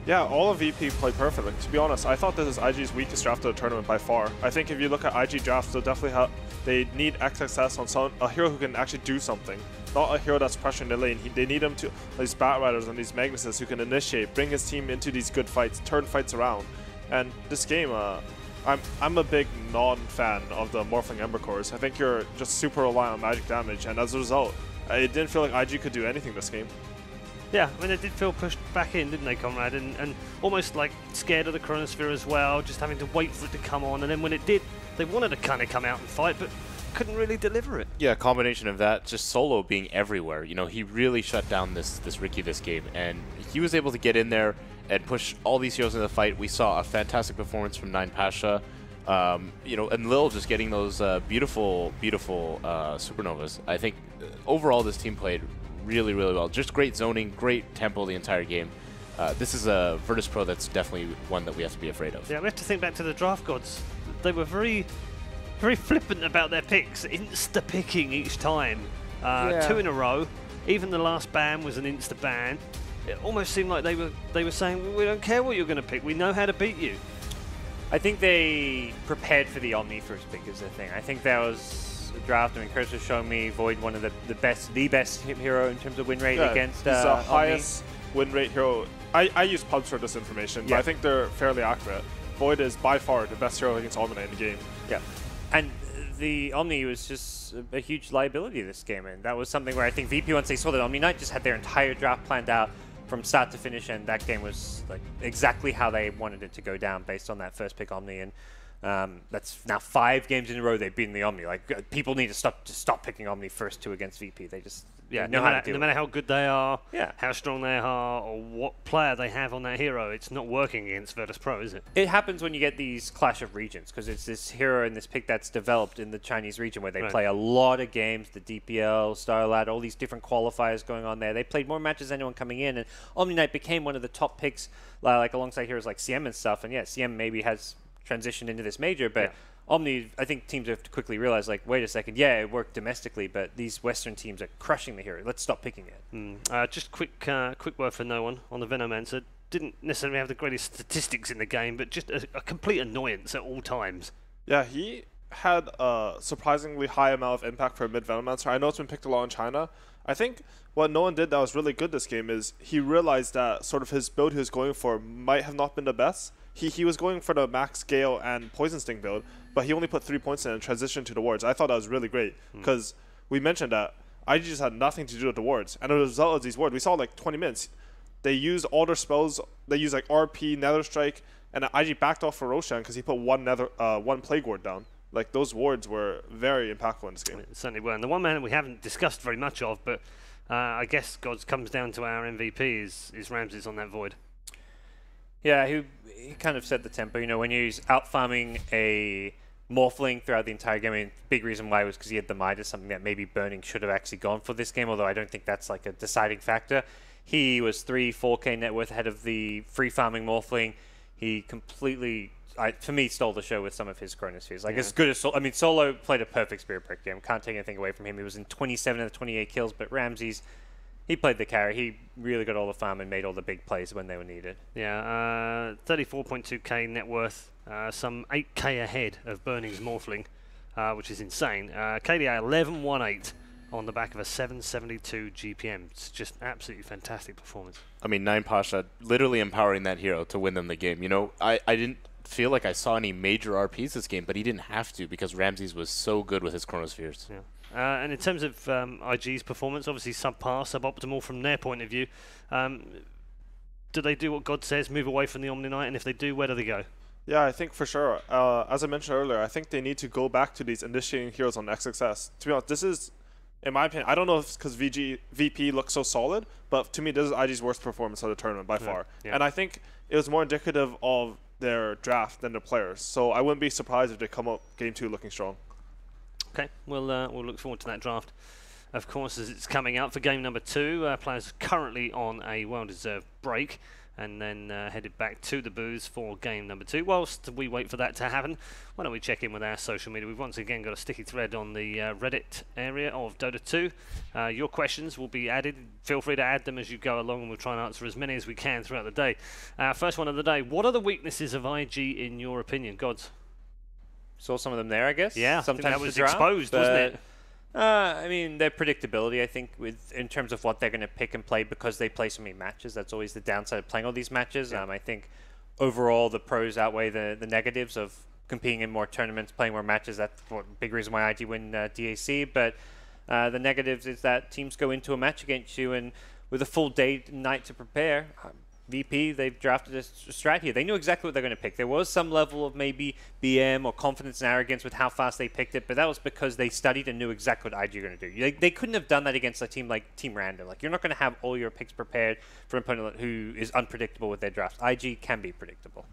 Yeah, all of VP played perfectly. To be honest, I thought this is IG's weakest draft of the tournament by far. I think if you look at IG drafts, they'll definitely they need XXS on a hero who can actually do something. Not a hero that's pressuring the lane. They need him to, these Bat Riders and these Magnuses who can initiate, bring his team into these good fights, turn fights around. And this game, I'm a big non-fan of the Morphling Ember Cores. I think you're just super reliant on magic damage, and as a result, it didn't feel like IG could do anything this game. Yeah, I mean, they did feel pushed back in, didn't they, Conrad? And almost like scared of the Chronosphere as well, just having to wait for it to come on. And then when it did, they wanted to kind of come out and fight, but couldn't really deliver it. Yeah, a combination of that, just Solo being everywhere. You know, he really shut down this Riki this game, and he was able to get in there and push all these heroes in the fight. We saw a fantastic performance from 9 Pasha. You know, and Lil just getting those beautiful supernovas. I think overall this team played really, really well. Just great zoning, great tempo the entire game. This is a Virtus.pro that's definitely one that we have to be afraid of. Yeah, we have to think back to the draft gods. They were very flippant about their picks, insta-picking each time. 2 in a row. Even the last ban was an insta-ban. It almost seemed like they were saying, we don't care what you're going to pick, we know how to beat you. I think they prepared for the Omni first pick is the thing. I think that was a draft. I mean, Chris was showing me Void, one of the best hero in terms of win rate against he's the highest win rate hero. I use pubs for this information, but I think they're fairly accurate. Void is by far the best hero against Omni in the game. Yeah, and the Omni was just a huge liability this game, and that was something where I think VP, once they saw that Omni Knight, just had their entire draft planned out from start to finish, and that game was like exactly how they wanted it to go down based on that first pick Omni. And that's now 5 games in a row they've beaten the Omni. Like, people need to stop picking Omni first 2 against VP. They just no matter how good they are, how strong they are, or what player they have on that hero, it's not working against Virtus.pro, is it? It happens when you get these clash of regions, because it's this hero and this pick that's developed in the Chinese region where they play a lot of games, the DPL, Starlad, all these different qualifiers going on there. They played more matches than anyone coming in, and Omni Knight became one of the top picks, like alongside heroes like CM and stuff. And yeah, CM maybe has transitioned into this major, but Omni, I think teams have to quickly realize, like, wait a second, yeah, it worked domestically, but these Western teams are crushing the hero. Let's stop picking it. Just quick word for no one on the Venomancer. Didn't necessarily have the greatest statistics in the game, but just a complete annoyance at all times. Yeah, he had a surprisingly high amount of impact for a mid Venomancer. I know it's been picked a lot in China. I think what no one did that was really good this game is he realized that sort of his build he was going for might have not been the best. He was going for the Max Gale and Poison Sting build, but he only put 3 points in and transitioned to the wards. I thought that was really great because we mentioned that IG just had nothing to do with the wards, and as a result of these wards, we saw like 20 minutes. They used all their spells. They used like RP, Nether Strike, and IG backed off for Roshan because he put one Plague Ward down. Like, those wards were very impactful in this game. It certainly were. And the one man that we haven't discussed very much of, but I guess Gods comes down to our MVP is Ramses on that Void. Yeah, he kind of set the tempo. You know, when he's out farming a Morphling throughout the entire game, I mean, big reason why was because he had the Midas, something that maybe Burning should have actually gone for this game, although I don't think that's like a deciding factor. He was 4K net worth ahead of the free farming Morphling. He completely, for me, stole the show with some of his Chronospheres. Like, as good as Solo, I mean, Solo played a perfect Spirit Break game. Can't take anything away from him. He was in 27 of the 28 kills, but Ramses, he played the carry. He really got all the farm and made all the big plays when they were needed. Yeah, 34.2k net worth, some 8k ahead of Burning's Morphling, which is insane. KDA 11.18 on the back of a 772 GPM. It's just absolutely fantastic performance. I mean, 9 Pasha literally empowering that hero to win them the game. You know, I didn't feel like I saw any major RPs this game, but he didn't have to because Ramses was so good with his Chronospheres. Yeah. And in terms of IG's performance, obviously subpar, suboptimal from their point of view. Do they do what God says, move away from the Omni Knight? And if they do, where do they go? Yeah, I think for sure. As I mentioned earlier, I think they need to go back to these initiating heroes on XXS. To be honest, this is, in my opinion, I don't know if it's because VP looks so solid, but to me, this is IG's worst performance of the tournament by far. Yeah. And I think it was more indicative of their draft than their players. So I wouldn't be surprised if they come up Game 2 looking strong. Okay, we'll look forward to that draft, of course, as it's coming out for game number 2. Players currently on a well-deserved break. and then headed back to the booth for game number 2. Whilst we wait for that to happen, why don't we check in with our social media? We've once again got a sticky thread on the Reddit area of Dota 2. Your questions will be added. Feel free to add them as you go along, and we'll try and answer as many as we can throughout the day. First one of the day, what are the weaknesses of IG in your opinion? Gods? Saw some of them there, I guess. Yeah, sometimes that was exposed, wasn't it? I mean, their predictability, I think, in terms of what they're going to pick and play because they play so many matches. That's always the downside of playing all these matches. I think overall the pros outweigh the negatives of competing in more tournaments, playing more matches. That's a big reason why IG win DAC. But the negatives is that teams go into a match against you and with a full day, night to prepare. VP, they've drafted a strat here. They knew exactly what they're going to pick. There was some level of maybe BM or confidence and arrogance with how fast they picked it, but that was because they studied and knew exactly what IG were going to do. They couldn't have done that against a team like Team Random. Like, you're not going to have all your picks prepared for an opponent who is unpredictable with their drafts. IG can be predictable.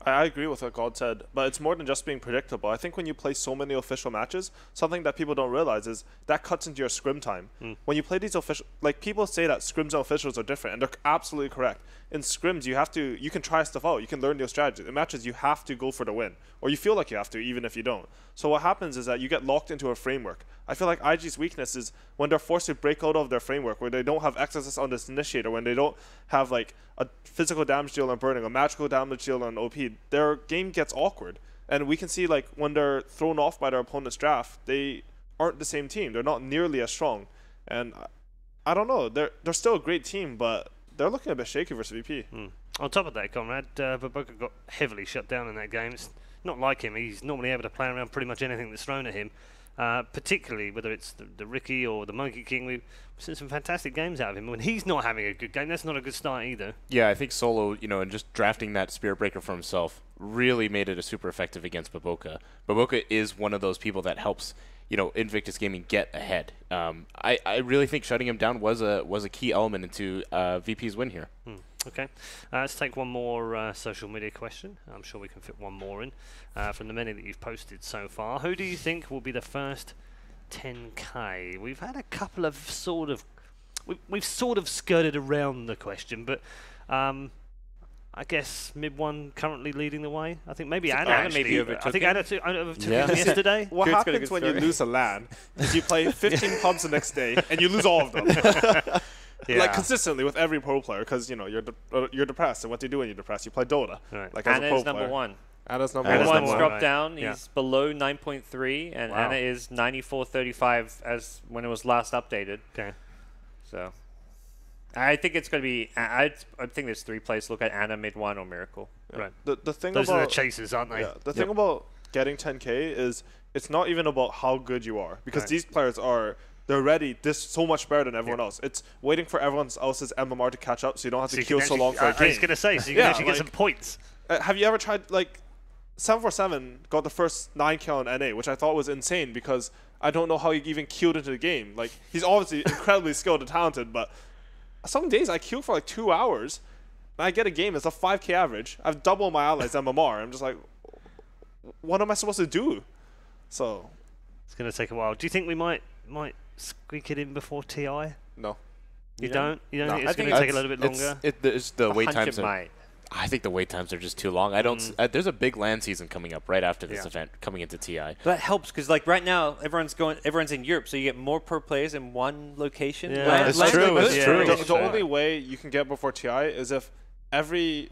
I agree with what God said, but it's more than just being predictable. I think when you play so many official matches, something that people don't realize is that cuts into your scrim time. When you play these official, like, people say that scrims and officials are different, and they're absolutely correct. In scrims, you can try stuff out, you can learn your strategy. In matches, you have to go for the win, or you feel like you have to, even if you don't. So what happens is that you get locked into a framework. I feel like IG's weakness is when they're forced to break out of their framework, where they don't have access on this initiator, when they don't have like a physical damage deal on burning, a magical damage deal on OP, their game gets awkward. And we can see, like, when they're thrown off by their opponent's draft, they aren't the same team. They're not nearly as strong. And I don't know, they're still a great team, but they're looking a bit shaky versus VP. On top of that, Conrad, Baboka got heavily shut down in that game. It's not like him. He's normally able to play around pretty much anything that's thrown at him. Particularly whether it's the Ricky or the Monkey King, we've seen some fantastic games out of him. When he's not having a good game, that's not a good start either. Yeah, I think Solo, and just drafting that Spirit Breaker for himself really made it a super effective against Baboka. Baboka is one of those people that helps, Invictus Gaming get ahead. I really think shutting him down was a key element into VP's win here. Okay, let's take one more social media question. I'm sure we can fit one more in from the many that you've posted so far. Who do you think will be the first 10K? We've had a couple of we've sort of skirted around the question, but I guess Mid1 currently leading the way. I think maybe Anna actually. Maybe overtook I think him. Anna overtook him yesterday. What happens when you lose a LAN is you play 15 pubs the next day and you lose all of them. Like, consistently with every pro player, because you're depressed, and what do you do when you're depressed? You play Dota. Right. Like, as a Anna pro is number player. one. Anna's number Anna's one. dropped Right. down. Yeah. He's below 9.3, and Anna is 94.35 as when it was last updated. Okay. So I think it's going to be. I think there's 3 players to look at: Anna, Mid1, or Miracle. Right. The thing Those about are the chasers, aren't they? Yeah, the thing about getting 10K is it's not even about how good you are, because these players they're ready so much better than everyone else. It's waiting for everyone else's MMR to catch up, so you don't have to queue so long for a game. I was going to say, so you can actually get some points. Have you ever tried, like, 747 got the first 9K on NA, which I thought was insane, because I don't know how he even queued into the game. Like, he's obviously incredibly skilled and talented, but some days I queue for like 2 hours, and I get a game that's a 5K average. I've doubled my allies MMR. I'm just like, what am I supposed to do? So it's going to take a while. Do you think we might squeak it in before TI? No. You don't? You don't No. think it's going to take a little bit longer? It's the wait times. Might. I think the wait times are just too long. I don't. There's a big LAN season coming up right after this event, coming into TI. But that helps because, like, right now everyone's in Europe, so you get more pro players in one location. Yeah. That's true. It's true. The only way you can get before TI is if every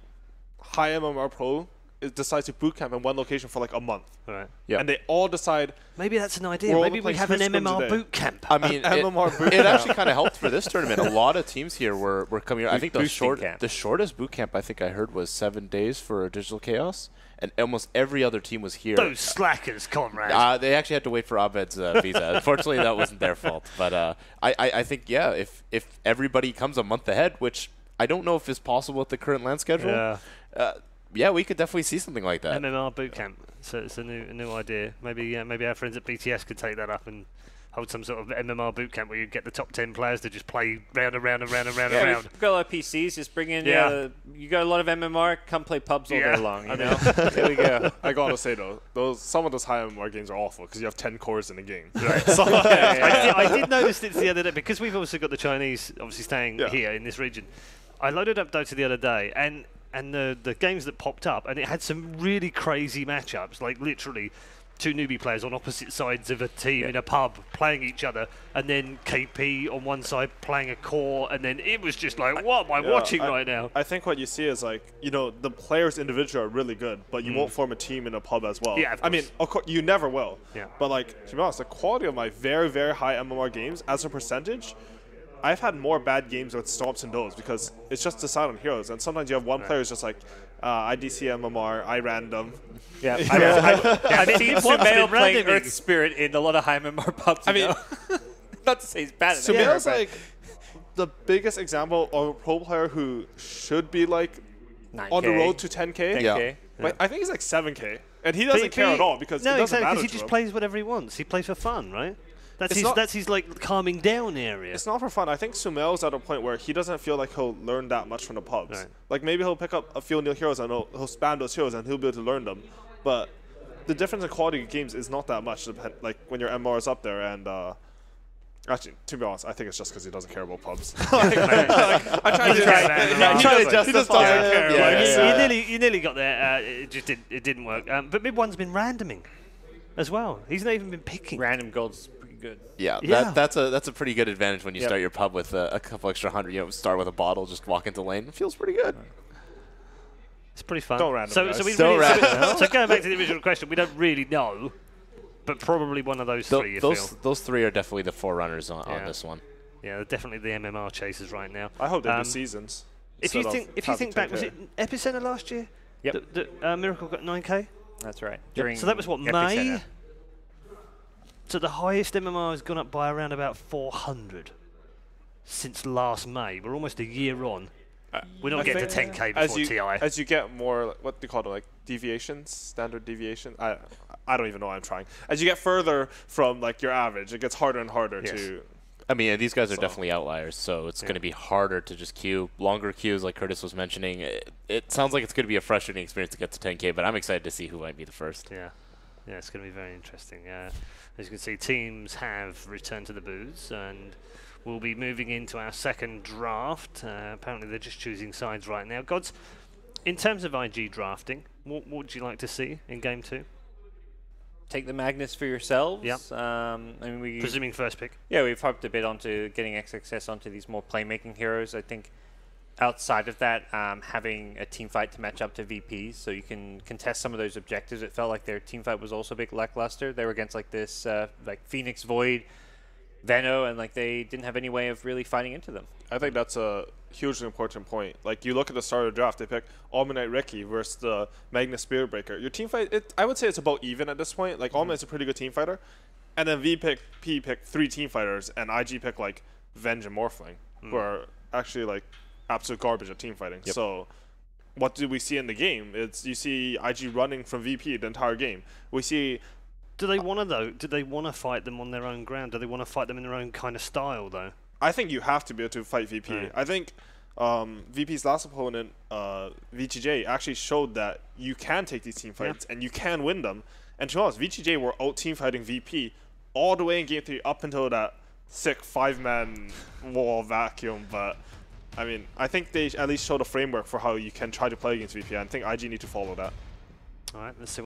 high MMR pro decides to bootcamp in one location for like a month. Right. Yeah. And they all decide. Maybe that's an idea. We're Maybe all we playing have an 2 scrims MMR a day. boot camp. I mean, it actually kind of helped for this tournament. A lot of teams here were coming. I think the shortest boot camp I think I heard was 7 days for Digital Chaos, and almost every other team was here. Those slackers, Conrad. They actually had to wait for Abed's visa. Unfortunately, that wasn't their fault. But I think if everybody comes a month ahead, which I don't know if is possible with the current LAN schedule. Yeah, we could definitely see something like that. MMR bootcamp. So it's a new idea. Maybe our friends at BTS could take that up and hold some sort of MMR bootcamp where you get the top 10 players to just play round and round and round and round and round. We've got a lot of PCs. Just bring in. You got a lot of MMR. Come play pubs all day long. You know. There we go. I gotta say though, some of those high MMR games are awful because you have 10 cores in a game. Right. So, I did notice this the other day because we've also got the Chinese obviously staying here in this region. I loaded up Dota the other day, and the games that popped up, and it had some really crazy matchups, like literally 2 newbie players on opposite sides of a team in a pub playing each other, and then KP on one side playing a core, and then it was just like, what am I watching right now? I think what you see is like, you know, the players individually are really good, but you won't form a team in a pub as well. Yeah, I mean, of course, you never will. Yeah. But like, to be honest, the quality of my very, very high MMR games as a percentage, I've had more bad games with Stomps and Does because it's just decided on heroes, and sometimes you have one player who's just like, IDC MMR, I random. Yeah, I've seen Sumail playing Earth Spirit in a lot of high MMR pubs. I mean, not to say he's bad at it. Sumail's like the biggest example of a pro player who should be like 9K, on the road to 10K. 10K. Yeah. But I think he's like 7K, and he doesn't care at all because it doesn't matter he to just him. plays whatever he wants. He plays for fun, right? That's It's his like calming down area. It's not for fun. I think Sumail's at a point where he doesn't feel like he'll learn that much from the pubs. Right. Like maybe he'll pick up a few new heroes and he'll spam those heroes and he'll be able to learn them. But the difference in quality of games is not that much. Like when your MR is up there, and actually, to be honest, I think it's just because he doesn't care about pubs. I'm trying to justify. You nearly got there. It didn't work. But Mid-One's been randoming as well. He's not even been picking. Random gold's pretty good. Yeah, that's a pretty good advantage when you start your pub with a couple extra 100. You know, start with a bottle, just walk into lane. It feels pretty good. It's pretty fun. Don't random, so going back to the original question, we don't really know, but probably one of those three. Those three are definitely the forerunners on this one. Yeah, they're definitely the MMR chasers right now. I hope they do seasons. If you think back, was it Epicenter last year? Yep. That Miracle got 9K. That's right. So that was what, May? So the highest MMR has gone up by around about 400 since last May. We're almost a year on. We're not getting to 10K before TI. As you get more, what do you call it, like deviations, standard deviation? I don't even know what I'm trying. As you get further from like your average, it gets harder and harder to... I mean, these guys are definitely outliers, so it's going to be harder to just queue. Longer queues, like Curtis was mentioning. It sounds like it's going to be a frustrating experience to get to 10K, but I'm excited to see who might be the first. Yeah, it's going to be very interesting. As you can see, teams have returned to the booths, and we'll be moving into our second draft. Apparently, they're just choosing sides right now. Gods, in terms of IG drafting, what would you like to see in Game 2? Take the Magnus for yourselves. Yep. I mean, presuming first pick. Yeah, we've harped a bit onto getting XXS onto these more playmaking heroes. I think outside of that, having a team fight to match up to VPs so you can contest some of those objectives. It felt like their team fight was also a bit lackluster. They were against like this like Phoenix Void, Veno, and like they didn't have any way of really fighting into them. I think that's a hugely important point. Like you look at the start of the draft, they pick Almanite Ricky versus the Magnus Spirit Breaker. Your team fight, I would say it's about even at this point. Like Almanite's a pretty good team fighter, and then VP picked 3 team fighters, and IG picked like Venge and Morphling, who are actually like absolute garbage at team fighting. Yep. So what do we see in the game? You see IG running from VP the entire game. We see. Do they want to though? Do they want to fight them on their own ground? Do they want to fight them in their own kind of style though? I think you have to be able to fight VP. Right. I think VP's last opponent, VTJ, actually showed that you can take these team fights and you can win them. And to be honest, VTJ were out team fighting VP all the way in Game 3 up until that sick 5-man wall vacuum. But I mean, I think they at least showed a framework for how you can try to play against VP. I think IG need to follow that. All right, let's see